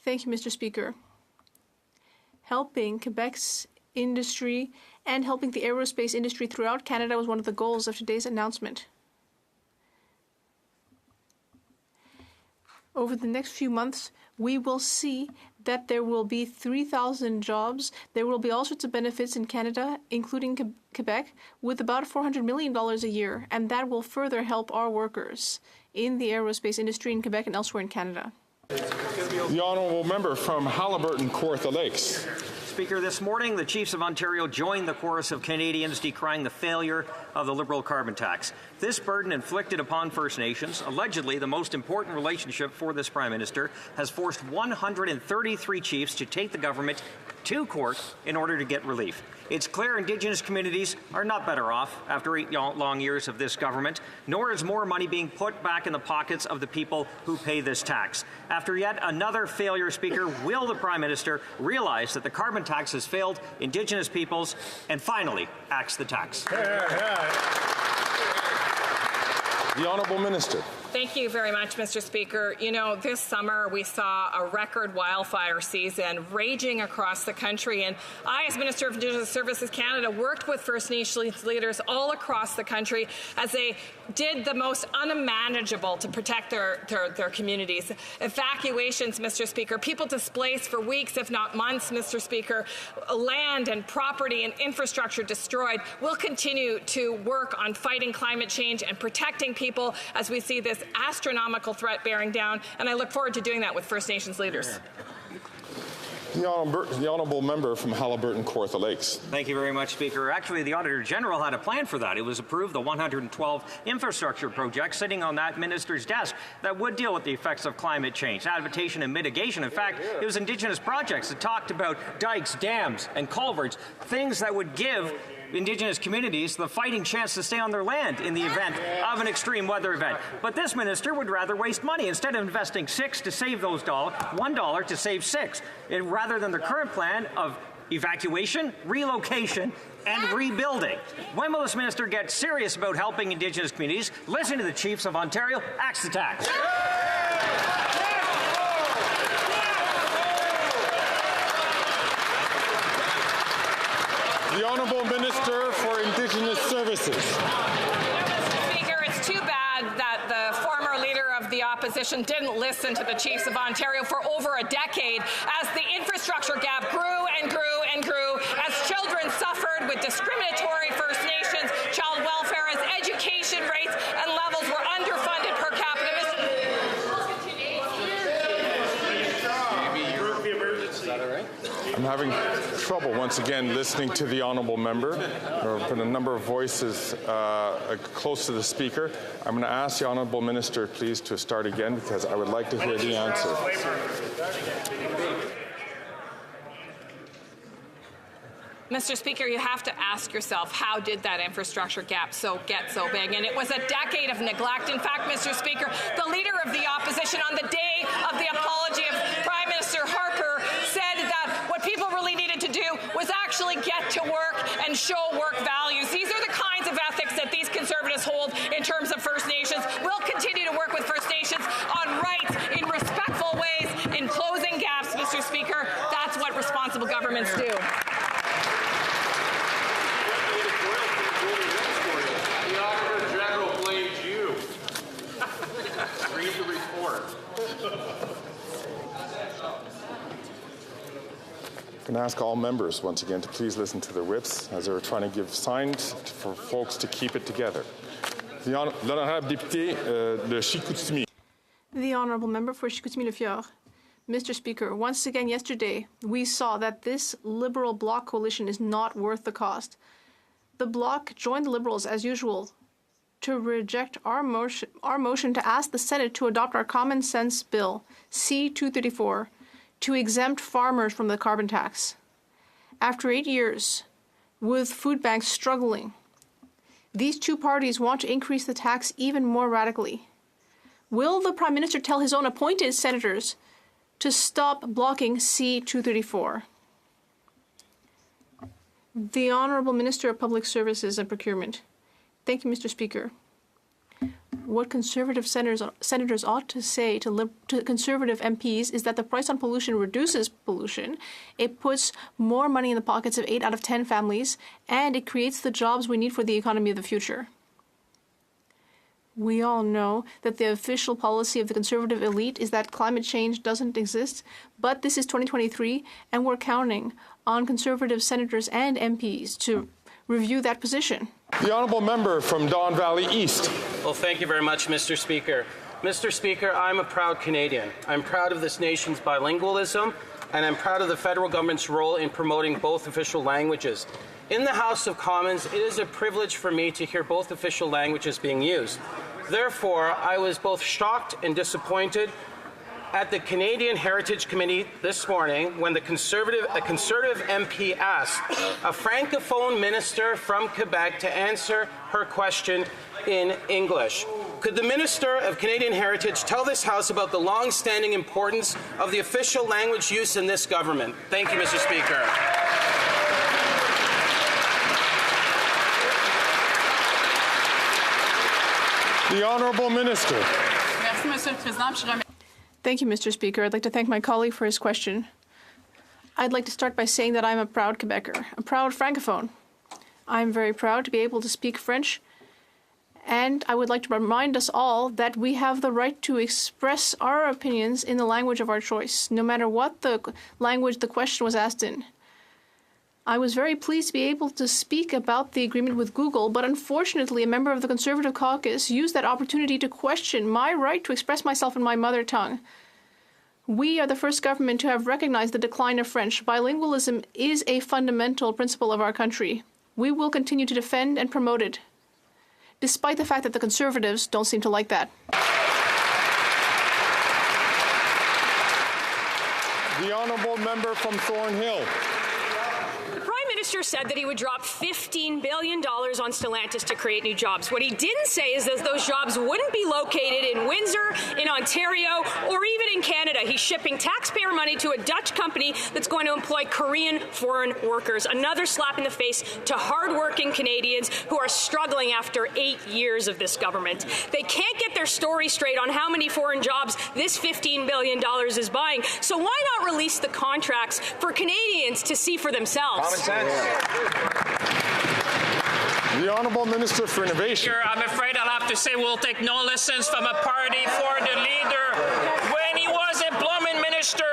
Thank you, Mr. Speaker. Helping Quebec's industry and helping the aerospace industry throughout Canada was one of the goals of today's announcement. Over the next few months, we will see that there will be 3,000 jobs. There will be all sorts of benefits in Canada, including Quebec, with about $400 million a year, and that will further help our workers in the aerospace industry in Quebec and elsewhere in Canada.
The Honourable Member from Haliburton, Kawartha Lakes.
Speaker, this morning the Chiefs of Ontario joined the chorus of Canadians decrying the failure of the Liberal carbon tax. This burden inflicted upon First Nations, allegedly the most important relationship for this Prime Minister, has forced 133 chiefs to take the government to court in order to get relief. It's clear Indigenous communities are not better off after 8 long years of this government, nor is more money being put back in the pockets of the people who pay this tax. After yet another failure, Speaker, will the Prime Minister realize that the carbon tax has failed Indigenous peoples and finally axe the tax?
The Honourable Minister.
Thank you very much, Mr. Speaker. You know, this summer we saw a record wildfire season raging across the country, and I, as Minister of Indigenous Services Canada, worked with First Nations leaders all across the country as they did the most unmanageable to protect their communities. Evacuations, Mr. Speaker, people displaced for weeks, if not months, Mr. Speaker, land and property and infrastructure destroyed. We'll continue to work on fighting climate change and protecting people as we see this astronomical threat bearing down, and I look forward to doing that with First Nations leaders.
The Honourable Member from Haliburton, Kawartha Lakes.
Thank you very much, Speaker. Actually, the Auditor General had a plan for that. It was approved, the 112 infrastructure projects sitting on that minister's desk that would deal with the effects of climate change, adaptation and mitigation. In fact, it was Indigenous projects that talked about dikes, dams and culverts, things that would give Indigenous communities the fighting chance to stay on their land in the event of an extreme weather event. But this minister would rather waste money. Instead of investing $6 to save those $1 to save $6, rather than the current plan of evacuation, relocation, and rebuilding. When will this minister get serious about helping Indigenous communities? Listen to the Chiefs of Ontario, axe the tax.
The Honourable Minister for Indigenous Services.
Speaker, it's too bad that the former leader of the opposition didn't listen to the Chiefs of Ontario for over a decade as the infrastructure gap grew and grew and grew, as children suffered with discriminatory First Nations child welfare, as education rates and levels were underfunded per capita.
I'm having trouble once again listening to the honourable member. There have been a number of voices close to the speaker. I'm going to ask the honourable minister, please, to start again because I would like to hear the answer.
Mr. Speaker, you have to ask yourself, how did that infrastructure gap get so big? And it was a decade of neglect. In fact, Mr. Speaker, the leader of the opposition on the day of the apology of Prime Minister Harper said that what people really needed to do was actually get to work and show work values. These are the kinds of ethics that these Conservatives hold in terms of First Nations. We'll continue to work with First Nations on rights in respectful ways, in closing gaps, Mr. Speaker. That's what responsible governments do.
I'm going to ask all members once again to please listen to the whips as they're trying to give signs for folks to keep it together. The Honourable Député de Chicoutimi.
The Honourable Member for Chicoutimi-Le-Fjord. Mr. Speaker, once again yesterday we saw that this Liberal Bloc coalition is not worth the cost. The Bloc joined the Liberals as usual to reject our motion to ask the Senate to adopt our common sense bill, C-234, to exempt farmers from the carbon tax. After 8 years, with food banks struggling, these two parties want to increase the tax even more radically. Will the Prime Minister tell his own appointed senators to stop blocking C-234? The Honourable Minister of Public Services and Procurement. Thank you, Mr. Speaker. What Conservative senators ought to say to Conservative MPs is that the price on pollution reduces pollution, it puts more money in the pockets of 8 out of 10 families, and it creates the jobs we need for the economy of the future. We all know that the official policy of the Conservative elite is that climate change doesn't exist, but this is 2023, and we're counting on Conservative senators and MPs to review that position.
The honourable member from Don Valley East.
Well, thank you very much, Mr. Speaker. Mr. Speaker, I'm a proud Canadian. I'm proud of this nation's bilingualism, and I'm proud of the federal government's role in promoting both official languages. In the House of Commons, it is a privilege for me to hear both official languages being used. Therefore, I was both shocked and disappointed at the Canadian Heritage Committee this morning when a Conservative MP asked a Francophone minister from Quebec to answer her question in English. Could the Minister of Canadian Heritage tell this House about the long-standing importance of the official language use in this government? Thank you, Mr. Speaker.
The Honourable Minister.
Thank you, Mr. Speaker. I'd like to thank my colleague for his question. I'd like to start by saying that I'm a proud Quebecer, a proud Francophone. I'm very proud to be able to speak French, and I would like to remind us all that we have the right to express our opinions in the language of our choice, no matter what the language the question was asked in. I was very pleased to be able to speak about the agreement with Google, but unfortunately a member of the Conservative caucus used that opportunity to question my right to express myself in my mother tongue. We are the first government to have recognized the decline of French. Bilingualism is a fundamental principle of our country. We will continue to defend and promote it, despite the fact that the Conservatives don't seem to like that.
The honourable member from Thornhill.
The Minister said that he would drop $15 billion on Stellantis to create new jobs. What he didn't say is that those jobs wouldn't be located in Windsor, in Ontario, or even in Canada. He's shipping taxpayer money to a Dutch company that's going to employ Korean foreign workers. Another slap in the face to hardworking Canadians who are struggling after 8 years of this government. They can't get their story straight on how many foreign jobs this $15 billion is buying. So why not release the contracts for Canadians to see for themselves?
Common sense. The Honourable Minister for Innovation.
I'm afraid I'll have to say we'll take no lessons from a party for the leader. When he was Employment Minister,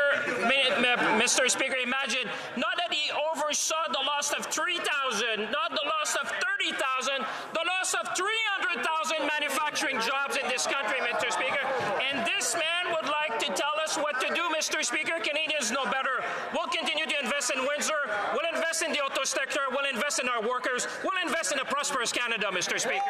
Mr. Speaker, imagine not that he oversaw the loss of 3,000, not the loss of 30,000, the loss of 300,000 manufacturing jobs in this country, Mr. Speaker. And this man would like to tell us what to do, Mr. Speaker. Canadians know better. We'll continue to invest in Windsor. We'll invest in the auto sector. We'll invest in our workers. We'll invest in a prosperous Canada, Mr. Speaker.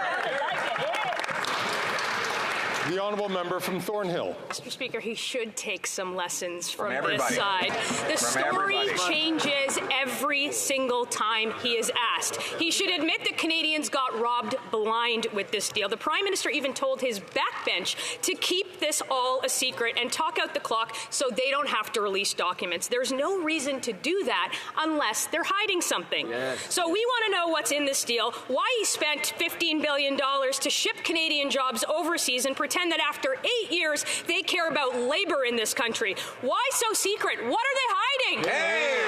The Honourable Member from Thornhill.
Mr. Speaker, he should take some lessons from this side. The story changes every single time he is asked. He should admit that Canadians got robbed blind with this deal. The Prime Minister even told his backbench to keep this all a secret and talk out the clock so they don't have to release documents. There's no reason to do that unless they're hiding something. Yes. So we want to know what's in this deal, why he spent $15 billion to ship Canadian jobs overseas and pretend that after 8 years they care about labor in this country. Why so secret? What are they hiding?
Hey!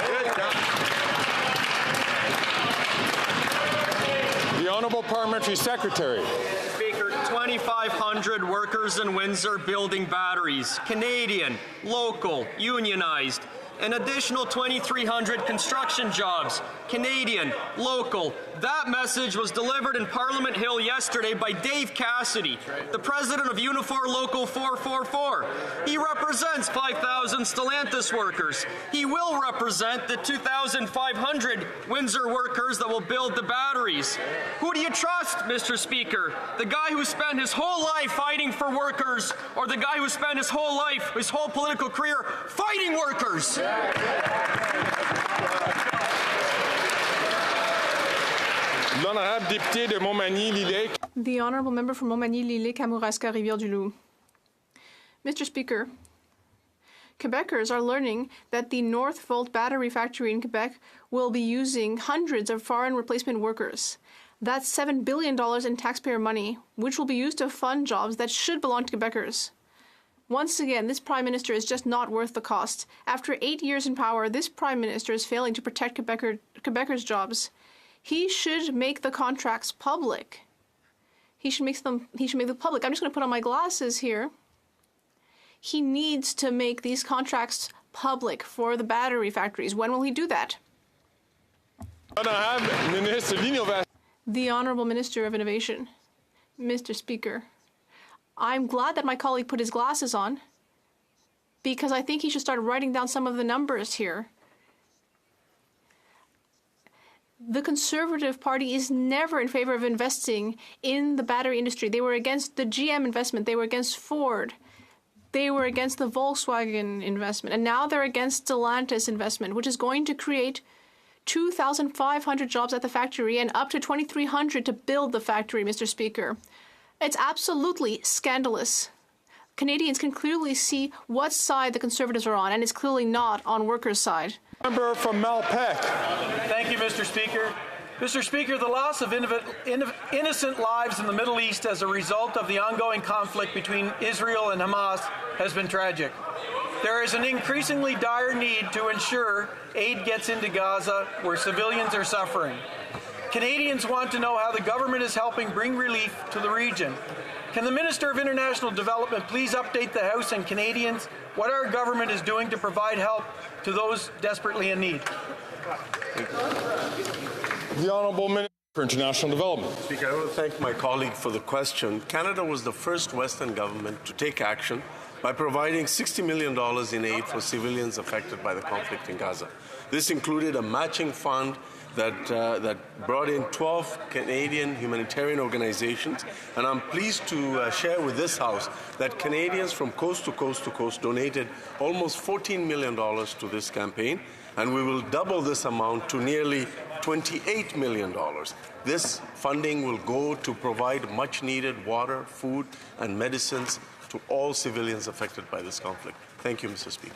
Good job. The Honourable Parliamentary Secretary.
Speaker, 2,500 workers in Windsor building batteries. Canadian, local, unionized. An additional 2,300 construction jobs. Canadian, local. That message was delivered in Parliament Hill yesterday by Dave Cassidy, the president of Unifor Local 444. He represents 5,000 Stellantis workers. He will represent the 2,500 Windsor workers that will build the batteries. Who do you trust, Mr. Speaker? The guy who spent his whole life fighting for workers, or the guy who spent his whole life, his whole political career, fighting workers?
The Honourable Member from Montmagny-Lilley, Kamouraska, Rivière-du-Loup. Mr. Speaker, Quebecers are learning that the Northvolt battery factory in Quebec will be using hundreds of foreign replacement workers. That's $7 billion in taxpayer money, which will be used to fund jobs that should belong to Quebecers. Once again, this Prime Minister is just not worth the cost. After 8 years in power, this Prime Minister is failing to protect Quebecers' jobs. He should make the contracts public. He should make them public. I'm just going to put on my glasses here. He needs to make these contracts public for the battery factories. When will he do that? The Honourable Minister of Innovation. Mr. Speaker, I'm glad that my colleague put his glasses on, because I think he should start writing down some of the numbers here. The Conservative Party is never in favor of investing in the battery industry. They were against the GM investment. They were against Ford. They were against the Volkswagen investment. And now they're against Stellantis investment, which is going to create 2,500 jobs at the factory and up to 2,300 to build the factory, Mr. Speaker. It's absolutely scandalous. Canadians can clearly see what side the Conservatives are on, and it's clearly not on workers' side.
Member from Malpeque.
Thank you, Mr. Speaker. Mr. Speaker, the loss of innocent lives in the Middle East as a result of the ongoing conflict between Israel and Hamas has been tragic. There is an increasingly dire need to ensure aid gets into Gaza, where civilians are suffering. Canadians want to know how the government is helping bring relief to the region. Can the Minister of International Development please update the House and Canadians what our government is doing to provide help to those desperately in need?
The Honourable Minister for International Development.
Speaker, I want to thank my colleague for the question. Canada was the first Western government to take action by providing $60 million in aid for civilians affected by the conflict in Gaza. This included a matching fund that brought in 12 Canadian humanitarian organizations, and I'm pleased to share with this House that Canadians from coast to coast to coast donated almost $14 million to this campaign, and we will double this amount to nearly $28 million. This funding will go to provide much-needed water, food, and medicines to all civilians affected by this conflict. Thank you, Mr. Speaker.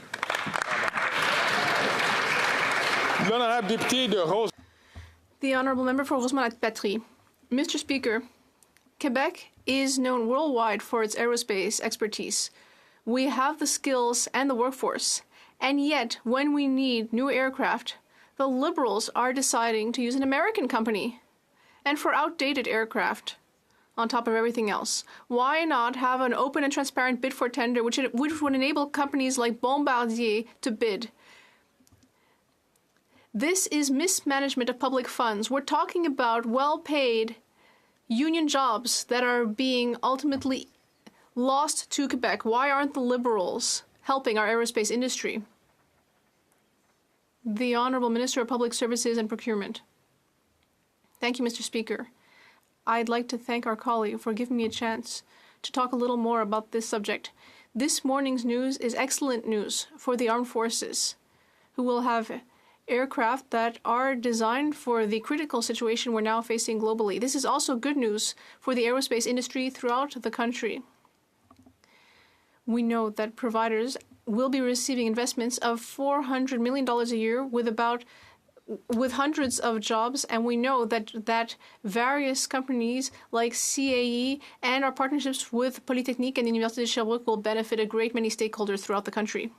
The Honourable Member for Rosemont-Patry. Mr. Speaker, Quebec is known worldwide for its aerospace expertise. We have the skills and the workforce, and yet when we need new aircraft, the Liberals are deciding to use an American company. and for outdated aircraft on top of everything else. Why not have an open and transparent bid for tender, which would enable companies like Bombardier to bid? This is mismanagement of public funds. We're talking about well-paid union jobs that are being ultimately lost to Quebec. Why aren't the Liberals helping our aerospace industry? The Honourable Minister of Public Services and Procurement. Thank you, Mr. Speaker. I'd like to thank our colleague for giving me a chance to talk a little more about this subject. This morning's news is excellent news for the armed forces, who will have aircraft that are designed for the critical situation we're now facing globally. This is also good news for the aerospace industry throughout the country. We know that providers will be receiving investments of $400 million a year with hundreds of jobs, and we know that various companies like CAE and our partnerships with Polytechnique and the Université de Sherbrooke will benefit a great many stakeholders throughout the country.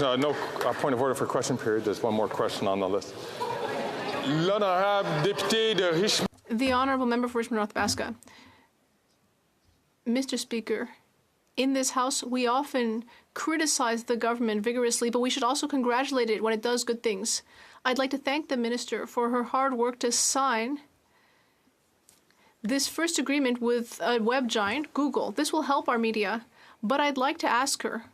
No point of order for question period. There's one more question on the list. L'honorable député de Richmond.
The Honourable Member for Richmond North Basca. Mr. Speaker, in this House, we often criticize the government vigorously, but we should also congratulate it when it does good things. I'd like to thank the Minister for her hard work to sign this first agreement with a web giant, Google. This will help our media, but I'd like to ask her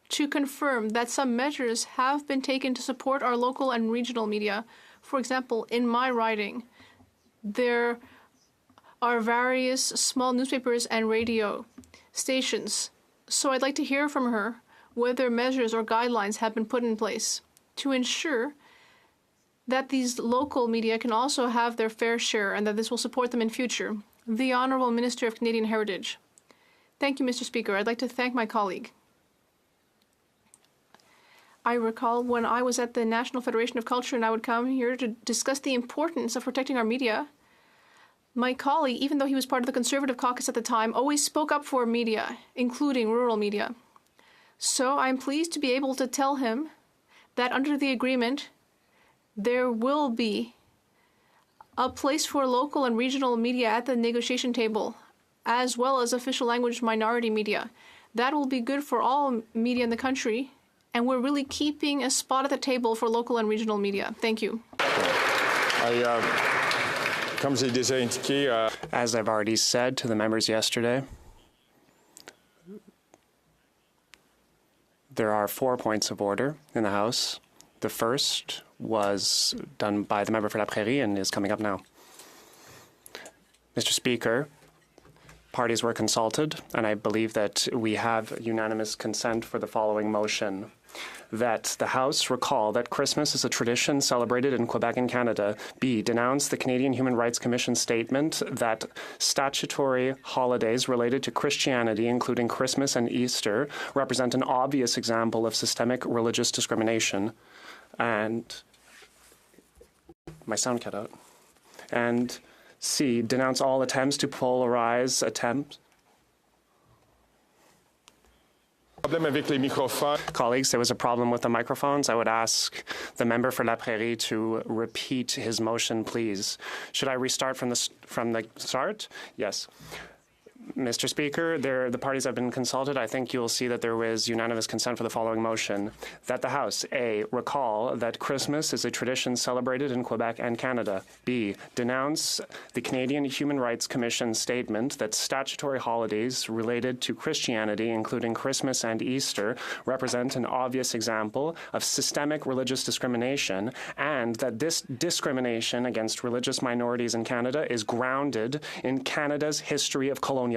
to confirm that some measures have been taken to support our local and regional media. For example, in my riding, there are various small newspapers and radio stations. So I'd like to hear from her whether measures or guidelines have been put in place to ensure that these local media can also have their fair share and that this will support them in future. The Honourable Minister of Canadian Heritage. Thank you, Mr. Speaker. I'd like to thank my colleague. I recall when I was at the National Federation of Culture and I would come here to discuss the importance of protecting our media, my colleague, even though he was part of the Conservative caucus at the time, always spoke up for media, including rural media. So I'm pleased to be able to tell him that under the agreement, there will be a place for local and regional media at the negotiation table, as well as official language minority media. That will be good for all media in the country, and we're really keeping a spot at the table for local and regional media. Thank you.
As I've already said to the members yesterday, there are 4 points of order in the House. The first was done by the member for La Prairie and is coming up now. Mr. Speaker, parties were consulted, and I believe that we have unanimous consent for the following motion. That the House recall that Christmas is a tradition celebrated in Quebec and Canada. B, denounce the Canadian Human Rights Commission statement that statutory holidays related to Christianity, including Christmas and Easter, represent an obvious example of systemic religious discrimination. And my sound cut out. And C, denounce all attempts to polarize Colleagues, there was a problem with the microphones. I would ask the member for La Prairie to repeat his motion, please. Should I restart from the start? Yes. Mr. Speaker, the parties have been consulted. I think you'll see that there was unanimous consent for the following motion. That the House, A, recall that Christmas is a tradition celebrated in Quebec and Canada. B, denounce the Canadian Human Rights Commission statement that statutory holidays related to Christianity, including Christmas and Easter, represent an obvious example of systemic religious discrimination, and that this discrimination against religious minorities in Canada is grounded in Canada's history of colonialism.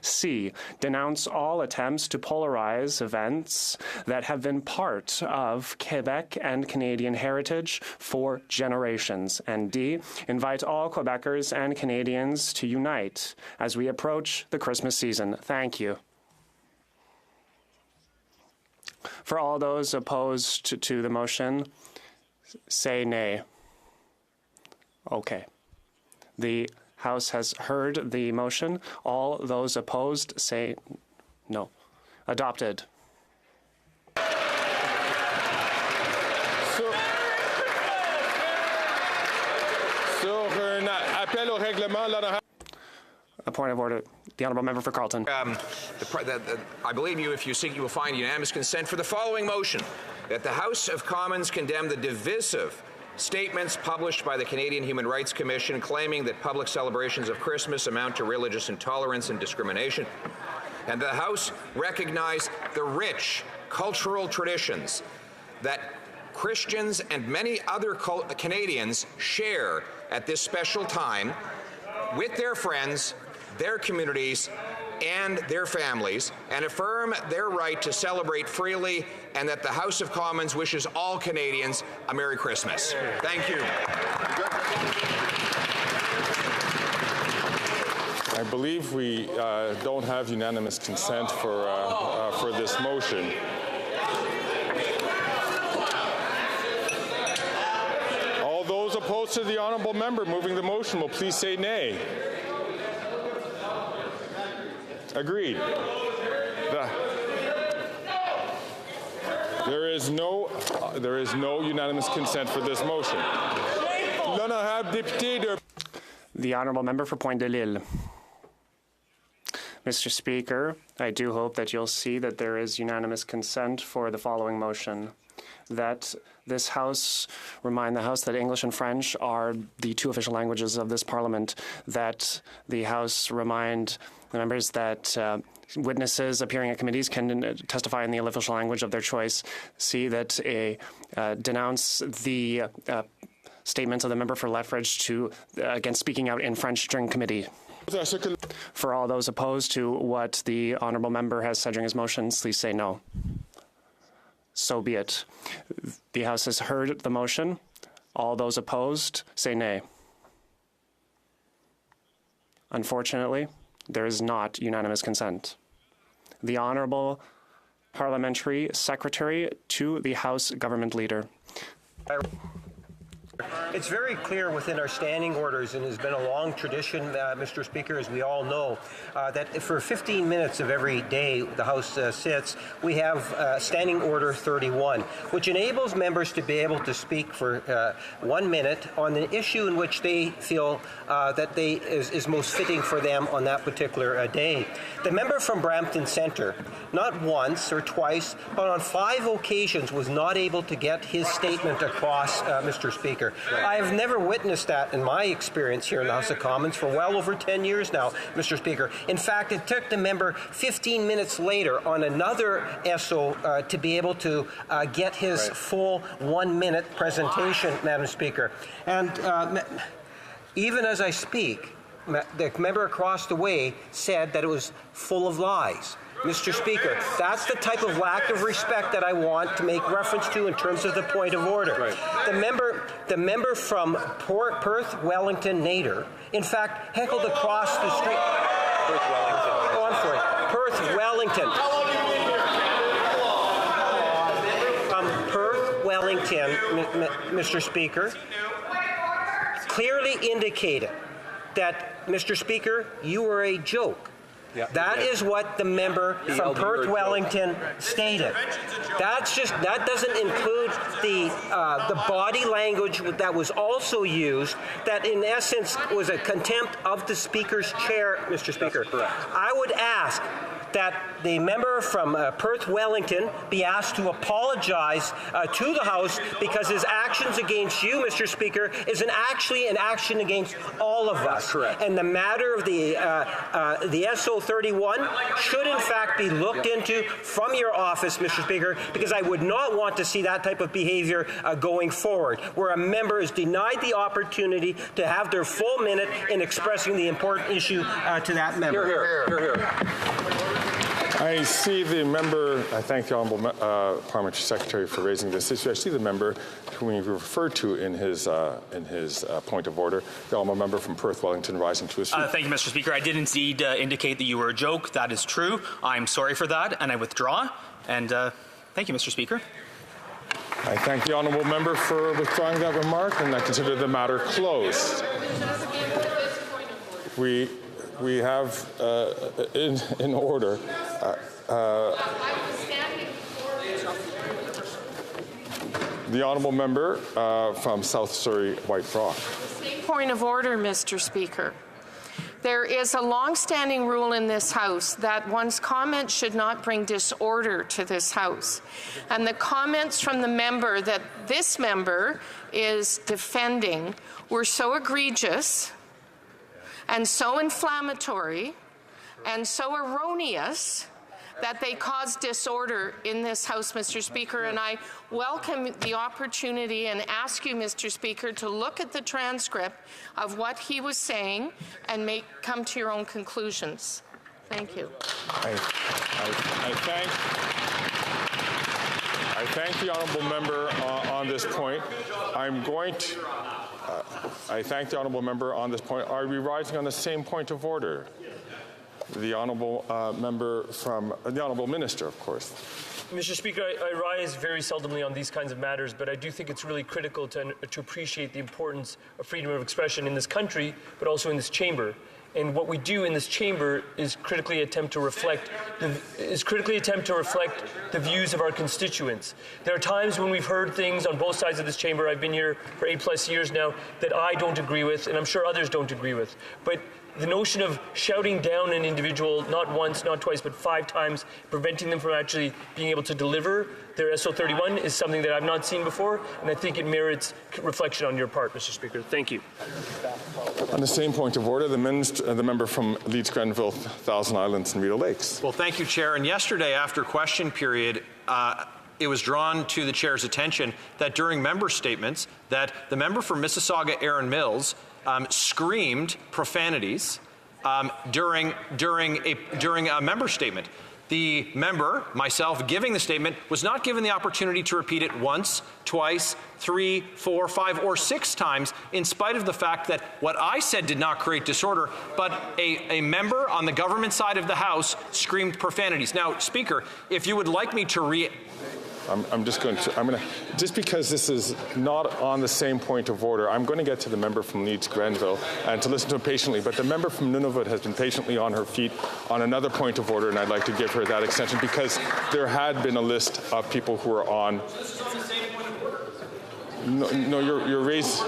C, denounce all attempts to polarize events that have been part of Quebec and Canadian heritage for generations. And D, invite all Quebecers and Canadians to unite as we approach the Christmas season. Thank you. For all those opposed to the motion, say nay. Okay. The House has heard the motion. All those opposed say no. Adopted.
Sur une appel au règlement.
A point of order. The honourable member for Carleton.
I believe you, if you seek, you will find unanimous consent for the following motion: that the House of Commons condemn the divisive statements published by the Canadian Human Rights Commission claiming that public celebrations of Christmas amount to religious intolerance and discrimination, and the House recognize the rich cultural traditions that Christians and many other Canadians share at this special time with their friends, their communities, and their families, and affirm their right to celebrate freely, and that the House of Commons wishes all Canadians a Merry Christmas. Thank you.
I believe we don't have unanimous consent for this motion. All those opposed to the honourable member moving the motion will please say nay. Agreed. There is no unanimous consent for this motion.
The honourable member for Pointe de Lille. Mr. Speaker, I do hope that you'll see that there is unanimous consent for the following motion: that this House remind the House that English and French are the two official languages of this Parliament, that the House remind the members that witnesses appearing at committees can testify in the official language of their choice, see that denounce the statements of the member for Lethbridge against speaking out in French during committee. For all those opposed to what the honourable member has said during his motions, please say no. So be it. The House has heard the motion. All those opposed, say nay. Unfortunately, there is not unanimous consent. The Honourable Parliamentary Secretary to the House Government Leader.
It's very clear within our standing orders, and has been a long tradition, Mr. Speaker, as we all know, that for 15 minutes of every day the House sits, we have Standing Order 31, which enables members to be able to speak for 1 minute on the issue in which they feel that is most fitting for them on that particular day. The member from Brampton Centre, not once or twice, but on 5 occasions was not able to get his statement across, Mr. Speaker. I have never witnessed that in my experience here in the House of Commons for well over 10 years now, Mr. Speaker. In fact, it took the member 15 minutes later on another ESO to be able to get his full 1-minute presentation, Madam Speaker. And even as I speak, the member across the way said that it was full of lies. Mr. Speaker, that's the type of lack of respect that I want to make reference to in terms of the point of order. Right. The member from Perth, Wellington, Nader, in fact, heckled across the street. Perth, Wellington. Oh, I'm sorry. Perth, Wellington. From Perth, Wellington, Mr. Speaker, clearly indicated that, Mr. Speaker, you were a joke. That is what the member from Perth Wellington stated. That doesn't include the body language that was also used, that in essence was a contempt of the Speaker's chair, Mr. Speaker. I would ask that the member from Perth Wellington be asked to apologize to the House, because his actions against you, Mr. Speaker, is actually an action against all of us. Correct. And the matter of the SO 31 should in fact be looked into from your office, Mr. Speaker, because I would not want to see that type of behavior going forward, where a member is denied the opportunity to have their full minute in expressing the important issue to that member.
Hear, hear. I see the member, I thank the Honourable Parliamentary Secretary for raising this issue. I see the member whom he referred to in his point of order, the Honourable member from Perth Wellington, rising to his feet.
Thank you, Mr. Speaker. I did indeed indicate that you were a joke. That is true. I'm sorry for that, and I withdraw. And thank you, Mr. Speaker.
I thank the Honourable member for withdrawing that remark, and I consider the matter closed. We have in order. The Honourable member from South Surrey, White Rock.
point of order, Mr. Speaker. There is a long-standing rule in this House that one's comments should not bring disorder to this House. And the comments from the member that this member is defending were so egregious and so inflammatory and so erroneous that they caused disorder in this House, Mr. Speaker, and I welcome the opportunity and ask you, Mr. Speaker, to look at the transcript of what he was saying and come to your own conclusions. Thank you.
I thank the honourable member on this point. I'm going to. I thank the honourable member on this point. Are we rising on the same point of order? The honourable member from the honourable minister, of course.
Mr. Speaker, I rise very seldomly on these kinds of matters, but I do think it's really critical to appreciate the importance of freedom of expression in this country, but also in this chamber. And what we do in this chamber is critically attempt to reflect the views of our constituents. There are times when we've heard things on both sides of this chamber. I've been here for 8+ years now that I don't agree with, and I'm sure others don't agree with. But the notion of shouting down an individual not once, not twice, but 5 times, preventing them from actually being able to deliver their SO31 is something that I've not seen before, and I think it merits reflection on your part, Mr. Speaker. Thank you.
On the same point of order, the member from Leeds Grenville, Thousand Islands and Rideau Lakes.
Well, thank you, Chair. And yesterday, after question period, it was drawn to the Chair's attention that during member statements that the member from Mississauga, Erin Mills, screamed profanities during a member statement. The member, myself, giving the statement, was not given the opportunity to repeat it once, twice, 3, 4, 5, or 6 times, in spite of the fact that what I said did not create disorder, but a member on the government side of the House screamed profanities. Now, Speaker, if you would like me to just because this is not on the same point of order, I'm going to get to the member from Leeds Grenville and to listen to him patiently. But the member from Nunavut has been patiently on her feet on another point of order, and I'd like to give her that extension because there had been a list of people who are on. No, you're raised.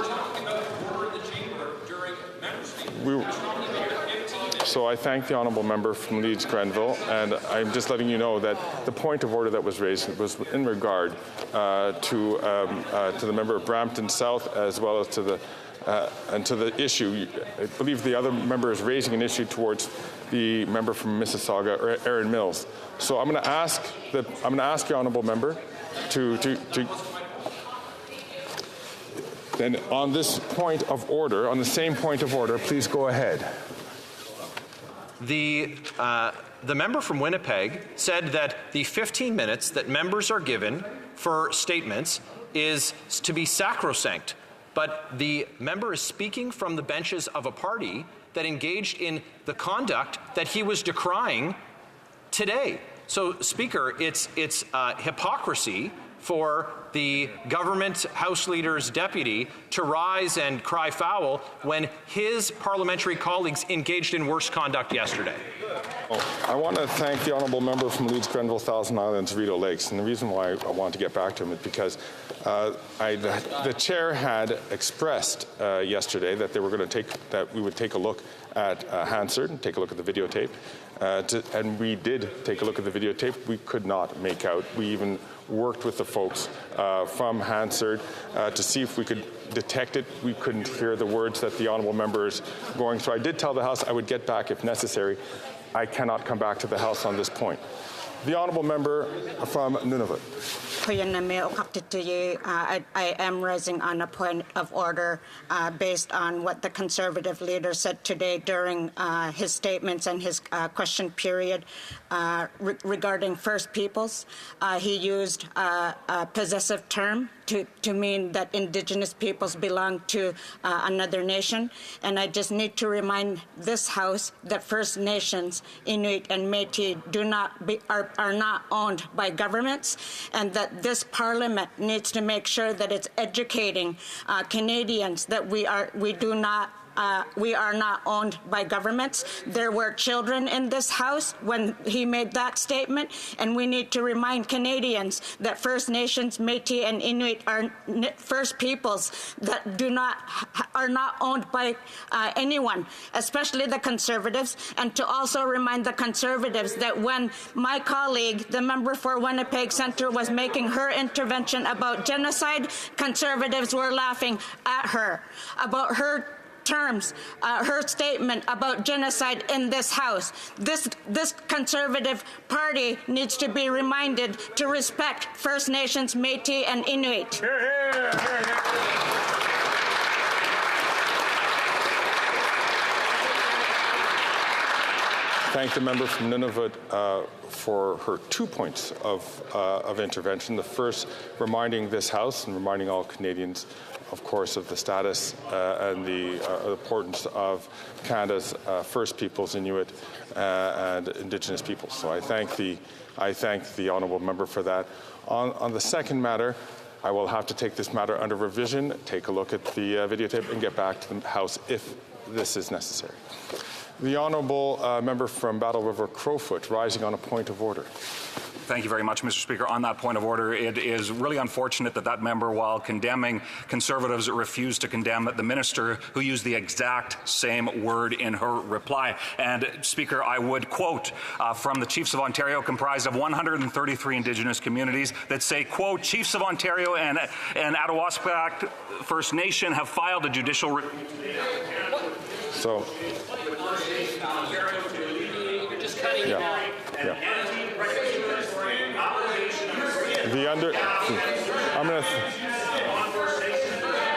So I thank the honourable member from Leeds Grenville, and I'm just letting you know that the point of order that was raised was in regard to the member of Brampton South, as well as to the issue. I believe the other member is raising an issue towards the member from Mississauga, Erin Mills. So I'm going to ask the honourable member to then on this point of order, on the same point of order, please go ahead. The member from Winnipeg said that the 15 minutes that members are given for statements is to be sacrosanct. But the member is speaking from the benches of a party that engaged in the conduct that he was decrying today. So, Speaker, it's hypocrisy for the government House Leader's deputy to rise and cry foul when his parliamentary colleagues engaged in worse conduct yesterday.
I want to thank the honourable member from Leeds Grenville, Thousand Islands, Rideau Lakes, and the reason why I want to get back to him is because the chair had expressed yesterday that we would take a look at Hansard and take a look at the videotape, and we did take a look at the videotape. We could not make out. We even worked with the folks from Hansard to see if we could detect it. We couldn't hear the words that the honourable member is going through. I did tell the House I would get back if necessary. I cannot come back to the House on this point. The honourable member from Nunavut.
I am raising on a point of order based on what the Conservative leader said today during his statements and his question period regarding First Peoples. He used a possessive term to mean that Indigenous peoples belong to another nation. And I just need to remind this House that First Nations, Inuit and Métis are not owned by governments, and that this Parliament needs to make sure that it's educating Canadians that we do not we are not owned by governments. There were children in this House when he made that statement, and we need to remind Canadians that First Nations, Métis, and Inuit are First Peoples that are not owned by anyone, especially the Conservatives, and to also remind the Conservatives that when my colleague, the member for Winnipeg Centre, was making her intervention about genocide, Conservatives were laughing at her about her terms, her statement about genocide in this House. This Conservative Party needs to be reminded to respect First Nations, Métis, and Inuit.
Hear, hear, hear, hear. Thank the member from Nunavut for her 2 points of intervention. The first, reminding this House and reminding all Canadians, of course, of the status and the importance of Canada's First Peoples, Inuit, and Indigenous peoples. So I thank the honourable member for that. On the second matter, I will have to take this matter under revision, take a look at the videotape, and get back to the House if this is necessary. The honourable member from Battle River Crowfoot, rising on a point of order.
Thank you very much, Mr. Speaker. On that point of order, it is really unfortunate that that member, while condemning Conservatives, refused to condemn the minister who used the exact same word in her reply. And, Speaker, I would quote from the Chiefs of Ontario, comprised of 133 Indigenous communities, that say, quote, Chiefs of Ontario and Attawaspaq First Nation have filed a judicial...
So... Yeah.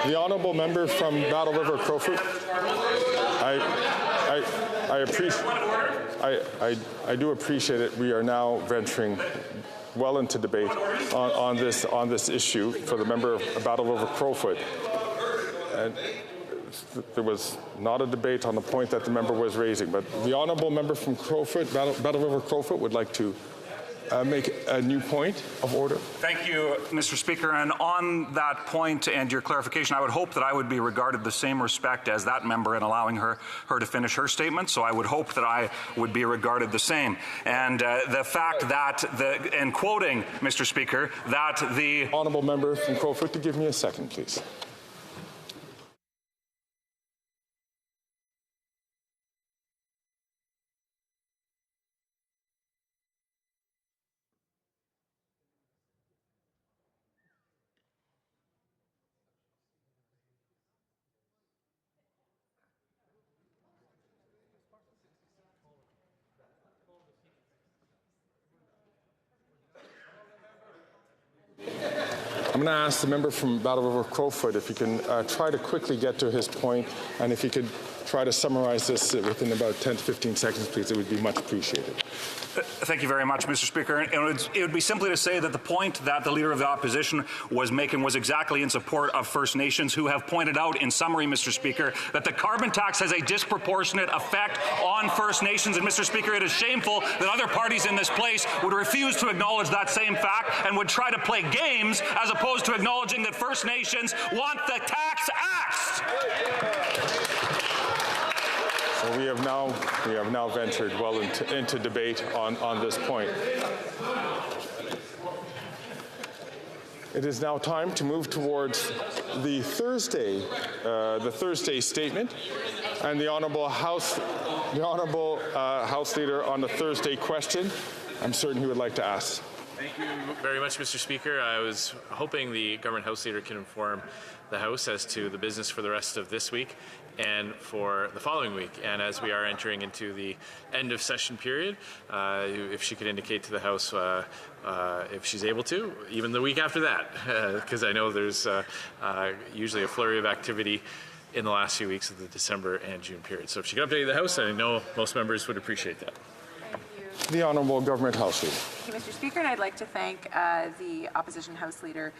The honourable member from Battle River Crowfoot. I do appreciate it. We are now venturing well into debate on this issue for the member of Battle River Crowfoot. And there was not a debate on the point that the member was raising, but the honourable member from Crowfoot, Battle River Crowfoot, would like to make a new point of order.
Thank you, Mr. Speaker. And on that point and your clarification, I would hope that I would be regarded the same respect as that member in allowing her to finish her statement. So I would hope that I would be regarded the same. And the fact that, and quoting, Mr. Speaker, that the
honourable member from Crowfoot to give me a second, please. I'm going to ask the member from Battle River Crowfoot if he can try to quickly get to his point, and if he could try to summarize this within about 10 to 15 seconds, please. It would be much appreciated.
Thank you very much, Mr. Speaker. It would be simply to say that the point that the Leader of the Opposition was making was exactly in support of First Nations, who have pointed out, in summary, Mr. Speaker, that the carbon tax has a disproportionate effect on First Nations. And, Mr. Speaker, it is shameful that other parties in this place would refuse to acknowledge that same fact and would try to play games as opposed to acknowledging that First Nations want the tax axed.
So we have now ventured well into debate on this point. It is now time to move towards the Thursday statement, and the honourable House Leader on the Thursday question. I'm certain he would like to ask.
Thank you very much, Mr. Speaker. I was hoping the Government House Leader can inform the House as to the business for the rest of this week and for the following week. And as we are entering into the end of session period, if she could indicate to the House if she's able to, even the week after that, because I know there's usually a flurry of activity in the last few weeks of the December and June period. So if she could update the House, I know most members would appreciate that.
The Honourable Government House Leader.
Thank you, Mr. Speaker, and I'd like to thank the Opposition House Leader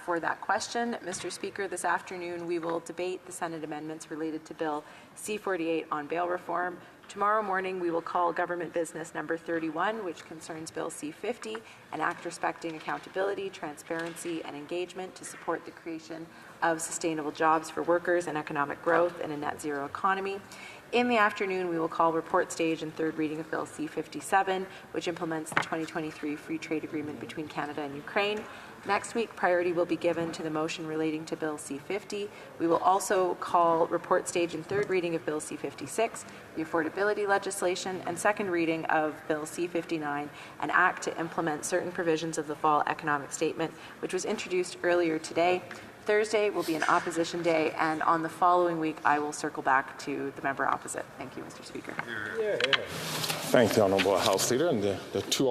for that question. Mr. Speaker, this afternoon we will debate the Senate amendments related to Bill C-48 on bail reform. Tomorrow morning, we will call government business number 31, which concerns Bill C-50, an act respecting accountability, transparency, and engagement to support the creation of sustainable jobs for workers and economic growth in a net zero economy. In the afternoon, we will call report stage and third reading of Bill C-57, which implements the 2023 Free Trade Agreement between Canada and Ukraine. Next week, priority will be given to the motion relating to Bill C-50. We will also call report stage and third reading of Bill C-56, the affordability legislation, and second reading of Bill C-59, an act to implement certain provisions of the Fall Economic Statement, which was introduced earlier today. Thursday will be an opposition day, and on the following week, I will circle back to the member opposite. Thank you, Mr. Speaker.
Thank the Honourable House Leader and the two